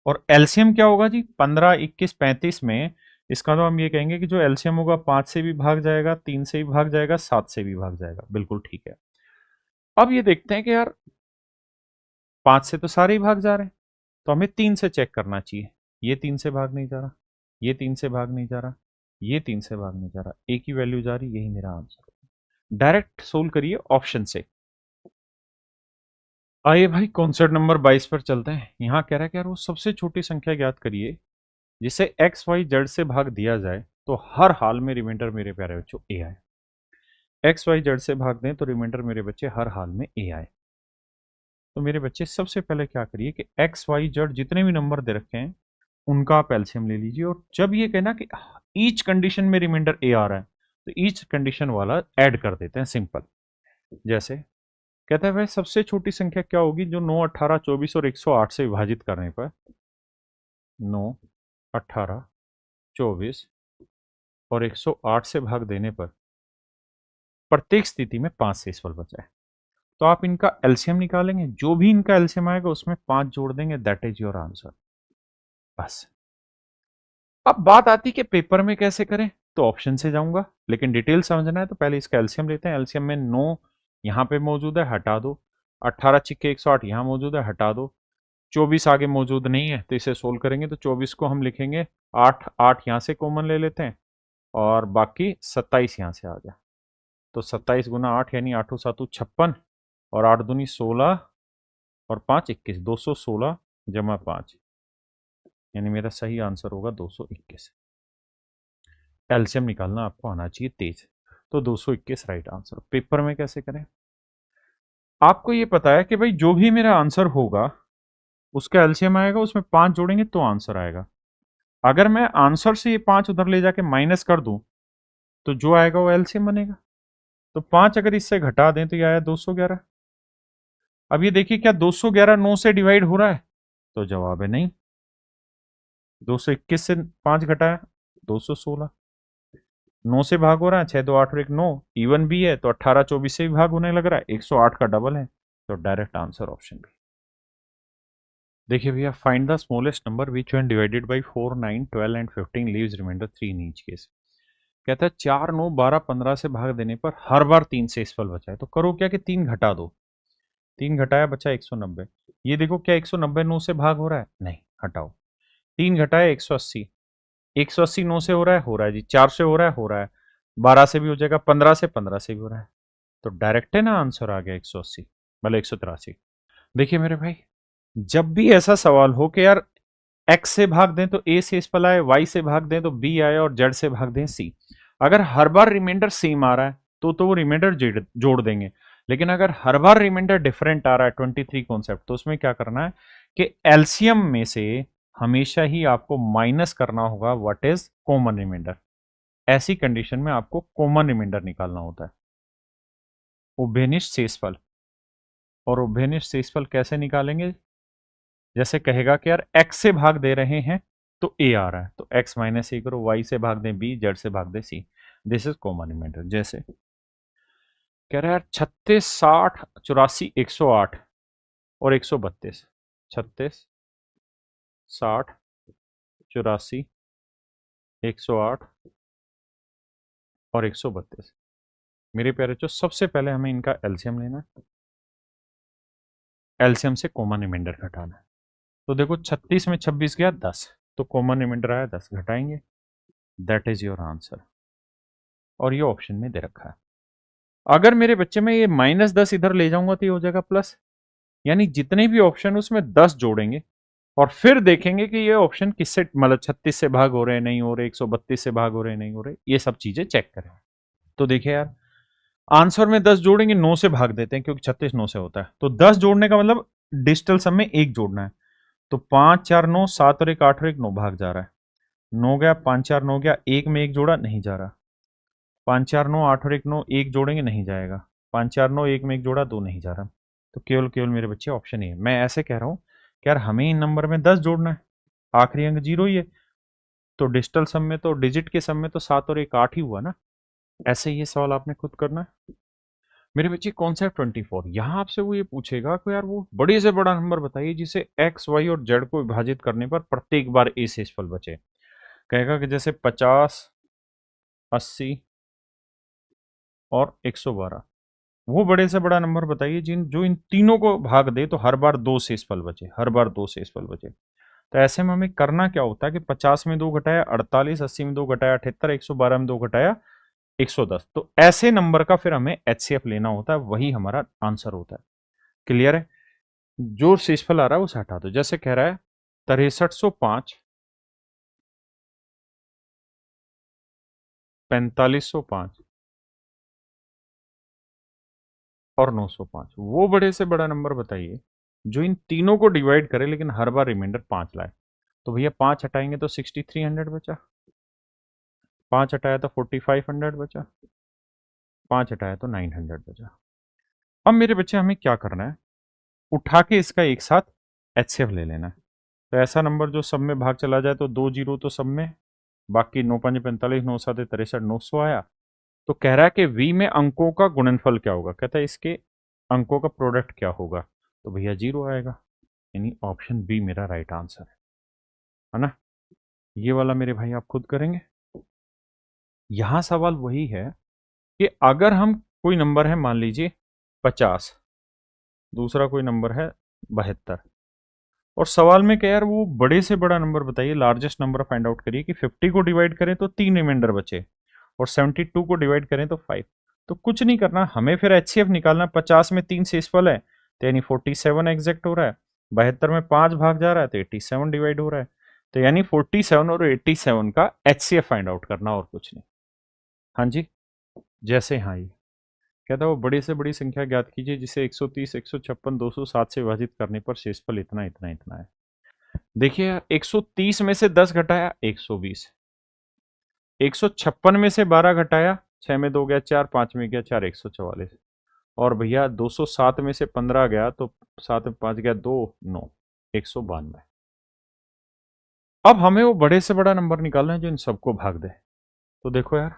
और एलसीएम क्या होगा जी? 15, 21, 35 में इसका तो हम ये कहेंगे कि जो एलसीएम होगा 5 से भी भाग जाएगा, 3 से भी भाग जाएगा, 7 से भी भाग जाएगा। बिल्कुल ठीक है। अब ये देखते हैं कि यार 5 से तो सारे ही भाग जा रहे हैं, तो हमें 3 से चेक करना चाहिए। ये 3 से भाग नहीं जा रहा, ये 3 से भाग नहीं जा रहा, ये 3 से भाग नहीं जा रहा, एक ही वैल्यू जा रही, यही मेरा आंसर। डायरेक्ट सोल्व करिए ऑप्शन से। आइए भाई कॉन्सेप्ट नंबर 22 पर चलते हैं। यहाँ कह रहा है कि यार वो सबसे छोटी संख्या ज्ञात करिए जिसे एक्स वाई जेड से भाग दिया जाए तो हर हाल में रिमाइंडर मेरे प्यारे बच्चों ए आए। एक्स वाई जेड से भाग दें तो रिमाइंडर मेरे बच्चे हर हाल में ए आए। तो मेरे बच्चे सबसे पहले क्या करिए कि एक्स वाई जेड जितने भी नंबर दे रखे हैं उनका आप एलसीएम ले लीजिए, और जब ये कहना कि ईच कंडीशन में रिमाइंडर ए आ रहा है तो ईच कंडीशन वाला ऐड कर देते हैं, सिंपल। जैसे कहता है भाई सबसे छोटी संख्या क्या होगी जो 9, 18, 24 और 108 से विभाजित करने पर 9, 18, 24 और 108 से भाग देने पर प्रत्येक स्थिति में 5 शेषफल बचा है। तो आप इनका एलसीएम निकालेंगे, जो भी इनका एलसीएम आएगा उसमें 5 जोड़ देंगे, दैट इज योर आंसर। बस। अब बात आती कि पेपर में कैसे करें, तो ऑप्शन से जाऊंगा, लेकिन डिटेल समझना है तो पहले इसका एलसीएम लेते हैं। एलसीएम में 9 यहाँ पे मौजूद है, हटा दो। 18 छिक्के 108 यहाँ मौजूद है, हटा दो। 24 आगे मौजूद नहीं है, तो इसे सोल्व करेंगे तो 24 को हम लिखेंगे 8, 8 यहाँ से कॉमन ले लेते हैं और बाकी 27 यहाँ से आ गया। तो 27 गुना 8 यानी 8 7 56 और 8 दूनी 16 और 5 21, 216 जमा 5 यानी मेरा सही आंसर होगा 221। एलसीएम निकालना आपको आना चाहिए तेज, तो 221 राइट आंसर। पेपर में कैसे करें? आपको ये पता है कि भाई जो भी मेरा आंसर होगा उसका एलसीएम आएगा, उसमें 5 जोड़ेंगे तो आंसर आएगा। अगर मैं आंसर से ये 5 उधर ले जाके माइनस कर दूं तो जो आएगा वो एलसीएम बनेगा। तो 5 अगर इससे घटा दें तो ये आया 211। अब ये देखिए क्या 211 9 से डिवाइड हो रहा है? तो जवाब है नहीं। 221 से 5 घटाया 216। 9 से भाग हो रहा है, 6 2 8 और 1 9, इवन भी है तो 18 24 से भी भाग होने लग रहा है, 108 का डबल है, तो डायरेक्ट आंसर ऑप्शन बी। देखिए भैया, find the smallest number which when divided by 4, 9, 12 and 15 leaves remainder 3 in each case. कहता है 4, 9, 12, 15 से भाग देने पर हर बार 3 से शेषफल बचा है, तो करो क्या कि 3 घटा दो। 3 घटाया बचा 190। ये देखो क्या 190 9 से भाग हो रहा है? नहीं, हटाओ। 3 घटाया 180, 180 9 से हो रहा है जी, 4 से हो रहा है, 12 से भी हो जाएगा, 15 से भी हो रहा है, तो डायरेक्ट है ना आंसर आ गया 180, मतलब 183। देखिए मेरे भाई, जब भी ऐसा सवाल हो कि यार एक्स से भाग दें तो ए शेषफल आए, वाई से भाग दें तो बी आए और जेड से भाग दें सी, अगर हर बार रिमाइंडर सेम आ रहा है तो वो रिमाइंडर जोड़ देंगे। लेकिन अगर हर बार रिमाइंडर डिफरेंट आ रहा है 23 कॉन्सेप्ट, तो उसमें क्या करना है कि एलसीएम में से हमेशा ही आपको माइनस करना होगा व्हाट इज कॉमन रिमाइंडर। ऐसी कंडीशन में आपको कॉमन रिमाइंडर निकालना होता है, उभयनिष्ठ शेषफल। और उभयनिष्ठ शेषफल कैसे निकालेंगे? जैसे कहेगा कि यार एक्स से भाग दे रहे हैं तो ए आ रहा है, तो एक्स माइनस ए करो, वाई से भाग दें बी, जेड से भाग दें सी, दिस इज कॉमन रिमाइंडर। जैसे कह रहा है यार 36, 60, 84, 108 और 132, 36, 60, 84, 108 और 132। मेरे प्यारे बच्चों, सबसे पहले हमें इनका एलसीएम लेना है, एलसीएम से कॉमन रिमाइंडर घटाना है। तो देखो 36 में 26 गया 10, तो कॉमन रिमाइंडर आया 10, घटाएंगे, दैट इज योर आंसर। और ये ऑप्शन में दे रखा है। अगर मेरे बच्चे में ये -10 इधर ले जाऊंगा तो ये हो जाएगा प्लस, यानी जितने भी ऑप्शन उसमें 10 जोड़ेंगे और फिर देखेंगे कि ये ऑप्शन किससे, मतलब 36 से भाग हो रहे हैं नहीं हो रहे, 132 से भाग हो रहे हैं नहीं हो रहे, ये सब चीजें चेक करें। तो देखिए यार, आंसर में 10 जोड़ेंगे, 9 से भाग देते हैं क्योंकि 36 9 से होता है, तो 10 जोड़ने का मतलब डिजिटल सम में 1 जोड़ना है। तो 5 4 9, 7 और 1 8 और 1 9 भाग जा रहा है, 9 गया, 5 4 9 गया, 1 में 1 जोड़ा नहीं जा रहा, 5 4 9, 8 और 1 9, 1 जोड़ेंगे नहीं जाएगा, 5 4 9, 1 में 1 जोड़ा 2 नहीं जा रहा। तो केवल केवल मेरे बच्चे ऑप्शन ही है। मैं ऐसे कह रहा हूं कि यार हमें इन नंबर में 10 जोड़ना है, आखिरी अंक 0 ही है, तो डिजिटल सम में तो, डिजिट के सम में तो 7 और 1 8 ही हुआ ना। ऐसे ही ये सवाल आपने खुद करना है। मेरे बच्चे कॉन्सेप्ट 24, यहां आपसे वो ये पूछेगा कि यार वो बड़े से बड़ा नंबर बताइए जिसे एक्स वाई और जेड को विभाजित करने पर प्रत्येक बार ए शेषफल बचे। कहेगा कि जैसे 50, 80 और 112, वो बड़े से बड़ा नंबर बताइए जिन जो इन तीनों को भाग दे तो हर बार 2 शेषफल बचे, हर बार 2 शेषफल बचे। तो ऐसे में हमें करना क्या होता है कि 50 में 2 घटाया 48, 80 में 2 घटाया 78, 112 में 2 घटाया 110। तो ऐसे नंबर का फिर हमें एचसीएफ लेना होता है, वही हमारा आंसर होता है। क्लियर है? जो शेषफल आ रहा है उसे हटा दो। जैसे कह रहा है 6305, 4505 और 905, वो बड़े से बड़ा नंबर बताइए जो इन तीनों को डिवाइड करे लेकिन हर बार रिमाइंडर 5 लाए। तो भैया 5 हटाएंगे तो 6300 बचा, 5 हटाया तो 4500 बचा, 5 हटाया तो 900 बचा। अब मेरे बच्चे हमें क्या करना है, उठा के इसका एक साथ एचसीएफ ले लेना है। तो ऐसा नंबर जो सब में भाग चला जाए, तो 2 जीरो तो सब में, बाकी 9 5 45, 9 7 63, 900 आया। तो कह रहा है कि v में अंकों का गुणनफल क्या होगा, कहता है इसके अंकों का प्रोडक्ट क्या होगा, तो भैया 0 आएगा, यानी ऑप्शन बी मेरा राइट आंसर है ना। ये वाला मेरे भाई आप खुद करेंगे। यहां सवाल वही है कि अगर हम, कोई नंबर है मान लीजिए 50, दूसरा कोई नंबर है 72, और सवाल में क्या यार वो बड़े से बड़ा नंबर बताइए, लार्जेस्ट नंबर फाइंड आउट करिए कि 50 को डिवाइड करें तो 3 रिमाइंडर बचे और 72 को डिवाइड करें तो 5। तो कुछ नहीं करना, हमें फिर एचसीएफ निकालना। 50 में 3 शेषफल है तो यानी 47 एग्जैक्ट हो रहा है, 72 में 5 भाग जा रहा है तो 87 डिवाइड हो रहा है, तो यानी 47 और 87 का एचसीएफ फाइंड आउट करना, और कुछ नहीं। हाँ जी, जैसे हाँ, ये कहता है वो बड़ी से बड़ी संख्या ज्ञात कीजिए जिसे 130, 156, 207 से विभाजित करने पर शेषफल इतना इतना इतना है। देखिए यार, 130 में से 10 घटाया 120, 156 में से 12 घटाया, 6 में 2 गया 4, 5 में गया 4, 144, और भैया 207 में से 15 गया तो 7 में 5 गया 2, 9, 192। अब हमें वो बड़े से बड़ा नंबर निकालना है जो इन सबको भाग दे। तो देखो यार,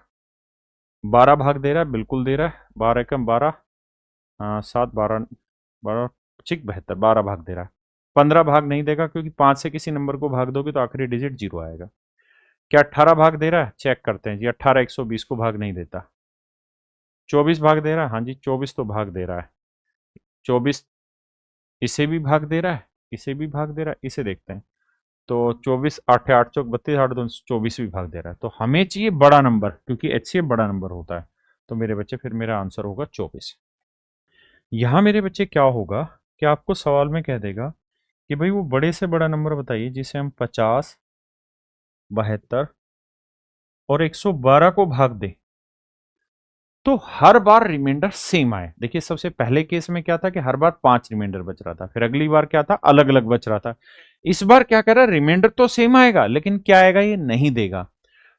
12 भाग दे रहा है, बिल्कुल दे रहा है, 12 एकम 12, 7 12, 12 चिक 72, 12 भाग दे रहा है। 15 भाग नहीं देगा क्योंकि 5 से किसी नंबर को भाग दोगे तो आखिरी डिजिट 0 आएगा। क्या 18 भाग दे रहा है? चेक करते हैं जी, 18 120 को भाग नहीं देता। 24 भाग दे रहा है, हाँ जी 24 तो भाग दे रहा है। 24 इसे भी भाग दे रहा है, इसे भी भाग दे रहा है, इसे देखते हैं। तो 24 8 8 चौक 32, 8 2 24 भी भाग दे रहा है। तो हमें चाहिए बड़ा नंबर, क्योंकि एचसीएफ बड़ा नंबर होता है। तो मेरे बच्चे फिर मेरा आंसर होगा 24। यहां मेरे बच्चे क्या होगा कि आपको सवाल में कह देगा कि भाई वो बड़े से बड़ा नंबर बताइए जिसे हम 50, 72 और 112 को भाग दे तो हर बार रिमाइंडर सेम आए। देखिए सबसे पहले केस में क्या था कि हर बार 5 रिमाइंडर बच रहा था, फिर अगली बार क्या था, अलग अलग बच रहा था। इस बार क्या कर रहा है, रिमाइंडर तो सेम आएगा लेकिन क्या आएगा, ये नहीं देगा।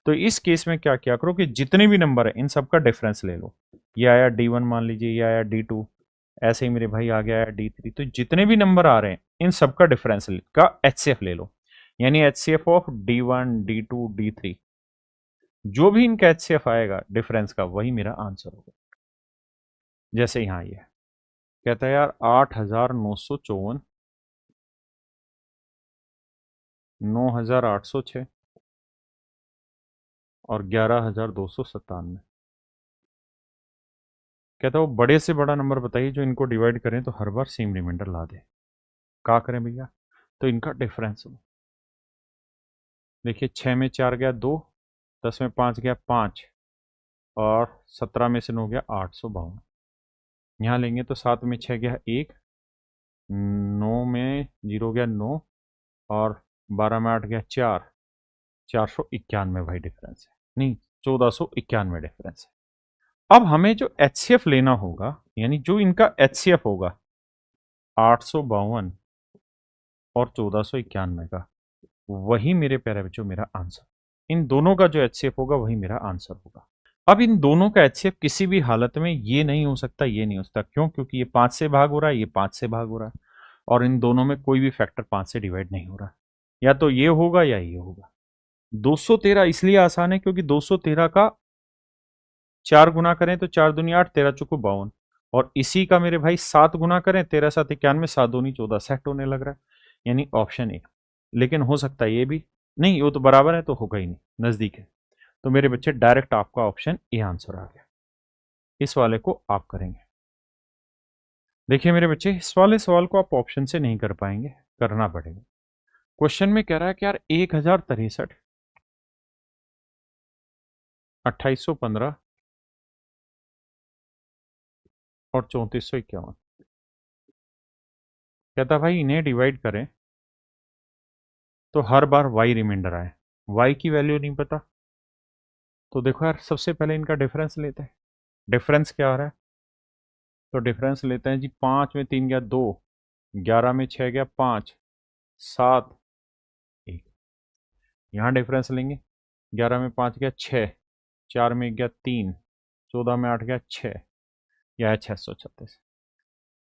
तो इस केस में क्या क्या करो कि जितने भी नंबर है इन सबका डिफरेंस ले लो। ये आया D1 मान लीजिए, ये आया D2, ऐसे ही मेरे भाई आ गया D3। तो जितने भी नंबर आ रहे हैं इन सबका डिफरेंस का एचसीएफ ले लो, यानी HCF of D1 D2 D3, जो भी इनका एचसीएफ आएगा डिफरेंस का, वही मेरा आंसर होगा। जैसे यहाँ ये कहता है यार 8954, 9806 और 11297। कहता है वो बड़े से बड़ा नंबर बताइए जो इनको डिवाइड करें तो हर बार सेम रिमाइंडर ला दे। क्या करें भैया, तो इनका डिफरेंस देखिए, 6 में 4 गया 2, 10 में 5 गया 5, और 17 में से 9 गया 852। यहाँ लेंगे तो 7 में 6 गया 1, 9 में 0 हो गया 9, और 12 में 8 गया 4, 491 भाई डिफरेंस है, नहीं 1491 डिफरेंस है। अब हमें जो HCF लेना होगा, यानी जो इनका HCF होगा 852 और 1491 का, वही मेरे प्यारे बच्चों मेरा आंसर। इन दोनों का जो HCF होगा वही मेरा आंसर होगा। अब इन दोनों का HCF किसी भी हालत में ये नहीं हो सकता, ये नहीं हो सकता। क्यों? क्योंकि ये 5 से भाग हो रहा है, ये 5 से भाग हो रहा है, और इन दोनों में कोई भी फैक्टर 5 से डिवाइड नहीं हो रहा। या तो ये होगा या ये होगा। 213 इसलिए आसान है क्योंकि 213 का 4 गुना करें तो 4 दूनी 8, 13 चौको 52, और इसी का मेरे भाई 7 गुना करें, 13 7 91, 7 दूनी 14, सेट होने लग रहा है, यानी ऑप्शन ए। लेकिन हो सकता है ये भी नहीं, वो तो बराबर है तो होगा ही नहीं, नजदीक है। तो मेरे बच्चे डायरेक्ट आपका ऑप्शन ए आंसर आ गया। इस वाले को आप करेंगे। देखिए मेरे बच्चे, इस वाले सवाल को आप ऑप्शन से नहीं कर पाएंगे, करना पड़ेगा। क्वेश्चन में कह रहा है कि यार 1063, 2815 और 3451, कहता भाई इन्हें डिवाइड करें तो हर बार y रिमाइंडर आए। y की वैल्यू नहीं पता, तो देखो यार सबसे पहले इनका डिफरेंस लेते हैं। डिफरेंस क्या आ रहा है? तो डिफरेंस लेते हैं जी। 5 में 3 गया 2, 11 में 6 गया 5, 7 1। यहाँ डिफरेंस लेंगे, 11 में 5 गया 6, 4 में 1 गया 3, 14 में 8 गया 6, यह है 636।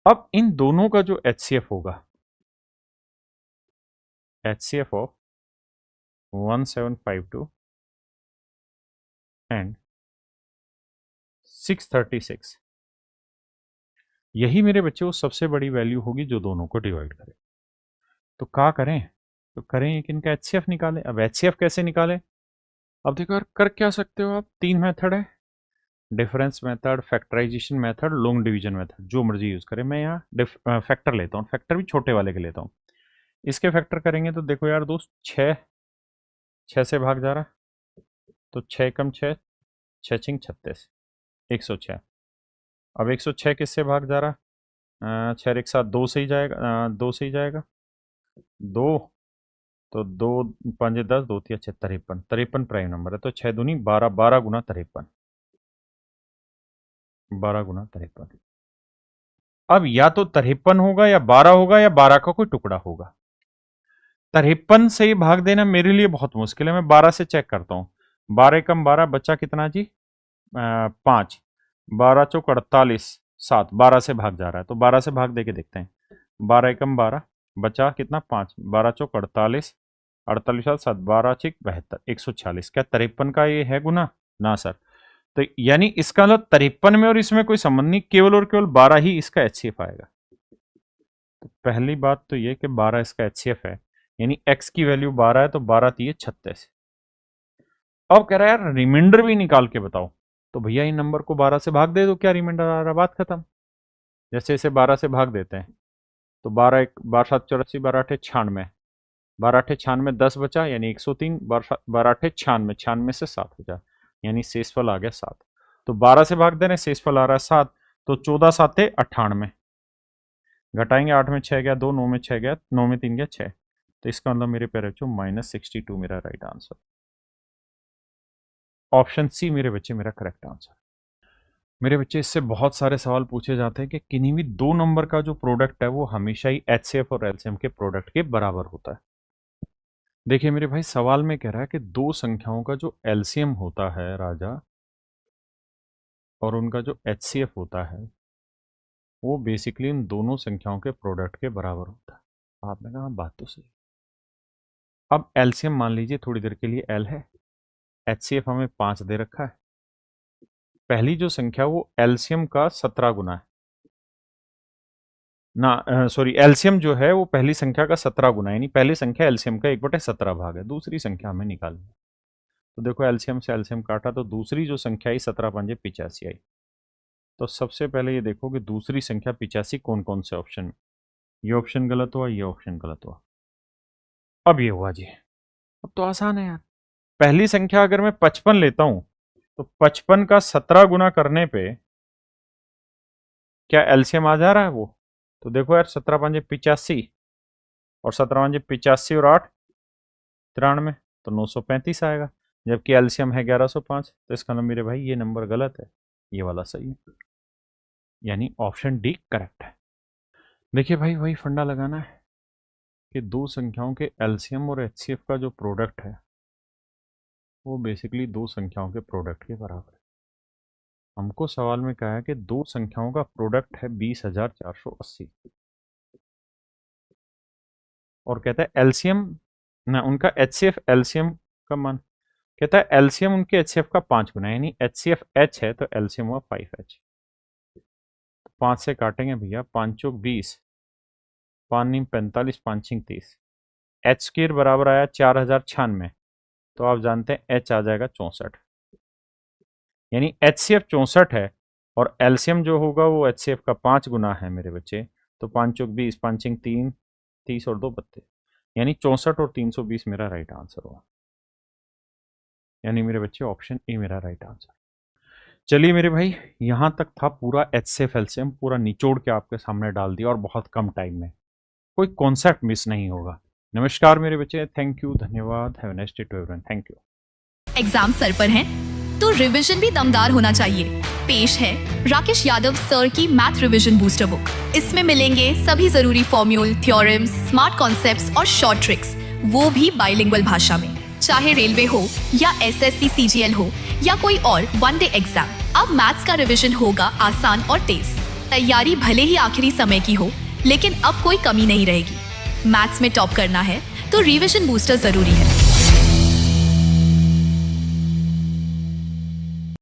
अब इन दोनों का जो HCF होगा, HCF ऑफ 1752 एंड 636, यही मेरे बच्चे वो सबसे बड़ी वैल्यू होगी जो दोनों को डिवाइड करे। तो क्या करें? तो करें एक इनका HCF निकालें। अब HCF कैसे निकालें? अब देखो यार, कर क्या सकते हो आप, 3 मेथड है, difference method, factorization method, long division method, जो मर्जी यूज करें। मैं यहाँ फैक्टर लेता हूँ, फैक्टर भी छोटे वाले के लेता हूँ। इसके फैक्टर करेंगे तो देखो यार दोस्त, 6 से भाग जा रहा है, तो 6 कम 6, 6 छिंग 36, 106। अब 106 किससे भाग जा रहा है? 6 एक साथ 2 से ही जाएगा, 2 से ही जाएगा, 2, तो 2 5 10, 2 3 53, 53 प्राइम नंबर है, तो 6 दूनी 12, 12 गुना 53, 12 गुना 53। अब या तो 53 होगा या 12 होगा या 12 का कोई टुकड़ा होगा। 53 से ही भाग देना मेरे लिए बहुत मुश्किल है, मैं 12 से चेक करता हूँ। 12 कम 12 बचा कितना जी? 5, 12 चौक 48, 7, 12 से भाग जा रहा है, तो 12 से भाग दे के देखते हैं। 12 कम 12 बचा कितना? 5, 12 चौक 48, 48 7, 12 छिक 72, 146। क्या 53 का ये है गुना? ना सर। तो यानी इसका मतलब 53 में और इसमें कोई संबंध नहीं, केवल और केवल 12 ही इसका HCF आएगा। तो पहली बात तो ये कि 12 इसका HCF है, यानी x की वैल्यू 12 है, तो 12 थी 36। अब कह रहा है यार रिमाइंडर भी निकाल के बताओ। तो भैया इन नंबर को 12 से भाग दे दो, क्या रिमाइंडर आ रहा, बात खत्म। जैसे इसे 12 से भाग देते हैं तो 12 1 12 7 84, 12 8 96, 12 8 96, 10 बचा यानी 103, 12 8 96, 96 से 7 बचा यानी शेषफल आ गया 7। तो 12 से भाग दे रहे हैं, शेषफल आ रहा है 7, तो 14 7 98, घटाएंगे 8 में 6 गया 2, 9 में 6 गया, 9 में 3 गया 6, तो इसका मतलब मेरे प्यारे बच्चों -62 मेरा राइट आंसर। ऑप्शन सी मेरे बच्चे मेरा करेक्ट आंसर। मेरे बच्चे इससे बहुत सारे सवाल पूछे जाते हैं कि किन्हीं भी दो नंबर का जो प्रोडक्ट है वो हमेशा ही HCF और LCM के प्रोडक्ट के बराबर होता है। देखिए मेरे भाई, सवाल में कह रहा है कि दो संख्याओं का जो LCM होता है राजा, और उनका जो HCF होता है वो बेसिकली इन दोनों संख्याओं के प्रोडक्ट के बराबर होता है। आपने कहा बात तो सही। अब LCM मान लीजिए थोड़ी देर के लिए L है, HCF हमें 5 दे रखा है। पहली जो संख्या वो LCM का 17 गुना है ना, सॉरी, एलसीएम जो है वो पहली संख्या का 17 गुना है, यानी पहली संख्या एलसीएम का 1/17 भाग है। दूसरी संख्या हमें निकालनी है, तो देखो एलसीएम से एलसीएम काटा तो दूसरी जो संख्या आई 17 पंजे 85 आई। तो सबसे पहले ये देखो कि दूसरी संख्या 85 कौन कौन से ऑप्शन में, ये ऑप्शन गलत हुआ, ये ऑप्शन गलत हुआ, अब ये हुआ जी। अब तो आसान है यार, पहली संख्या अगर मैं 55 लेता हूं तो 55 का 17 गुना करने पे क्या एलसीएम आ जा रहा है वो? तो देखो यार 17 5 85 और 17 5 85 और 8 93, तो 935 आएगा, जबकि एलसीएम है 1105। तो इसका नंबर मेरे भाई ये नंबर गलत है, ये वाला सही है, यानी ऑप्शन डी करेक्ट है। देखिए भाई वही फंडा लगाना है कि दो संख्याओं के एलसीएम और एचसीएफ का जो प्रोडक्ट है वो बेसिकली दो संख्याओं के प्रोडक्ट के बराबर है। हमको सवाल में कहा है कि दो संख्याओं का प्रोडक्ट है 20,480 और कहता है एलसीएम ना उनका एचसीएफ एलसीएम का मान, कहता है एलसीएम उनके एचसीएफ का 5 गुना, यानी एचसीएफ एच है तो एलसीएम हुआ 5H। 5 से काटेंगे भैया, 5 चौक 20, 5 नीम 45, 5 छिंग 30, एच स्क्वायर बराबर आया 4096, तो आप जानते हैं एच आ जाएगा 64, यानी एचसीएफ 64 है और एलसीएम जो होगा वो एचसीएफ का 5 गुना है मेरे बच्चे। तो 5 चौक 20, 5 छिंग 3, 30 और 2 32, यानी 64 और 320 मेरा राइट आंसर होगा, यानी मेरे बच्चे ऑप्शन ए मेरा राइट आंसर। चलिए मेरे भाई यहाँ तक था पूरा एचसीएफ एलसीएम पूरा निचोड़ के आपके सामने डाल दिया और बहुत कम टाइम में, कोई कॉन्सेप्ट मिस नहीं होगा। नमस्कार मेरे बच्चे, थैंक यू, धन्यवाद, have a nice day to everyone, thank you. Exam sir पर है तो रिवीजन भी दमदार होना चाहिए। पेश है राकेश यादव सर की मैथ रिवीजन बूस्टर बुक। इसमें मिलेंगे सभी जरूरी फॉर्म्यूल, थ्योरम्स, स्मार्ट कॉन्सेप्ट्स और शॉर्ट ट्रिक्स, वो भी बाइलिंगुअल भाषा में। चाहे रेलवे हो या एसएससी सीजीएल हो या कोई और वनडे एग्जाम, अब मैथ्स का रिवीजन होगा आसान और तेज। तैयारी भले ही आखिरी समय की हो, लेकिन अब कोई कमी नहीं रहेगी। मैथ्स में टॉप करना है तो रिवीजन बूस्टर जरूरी है।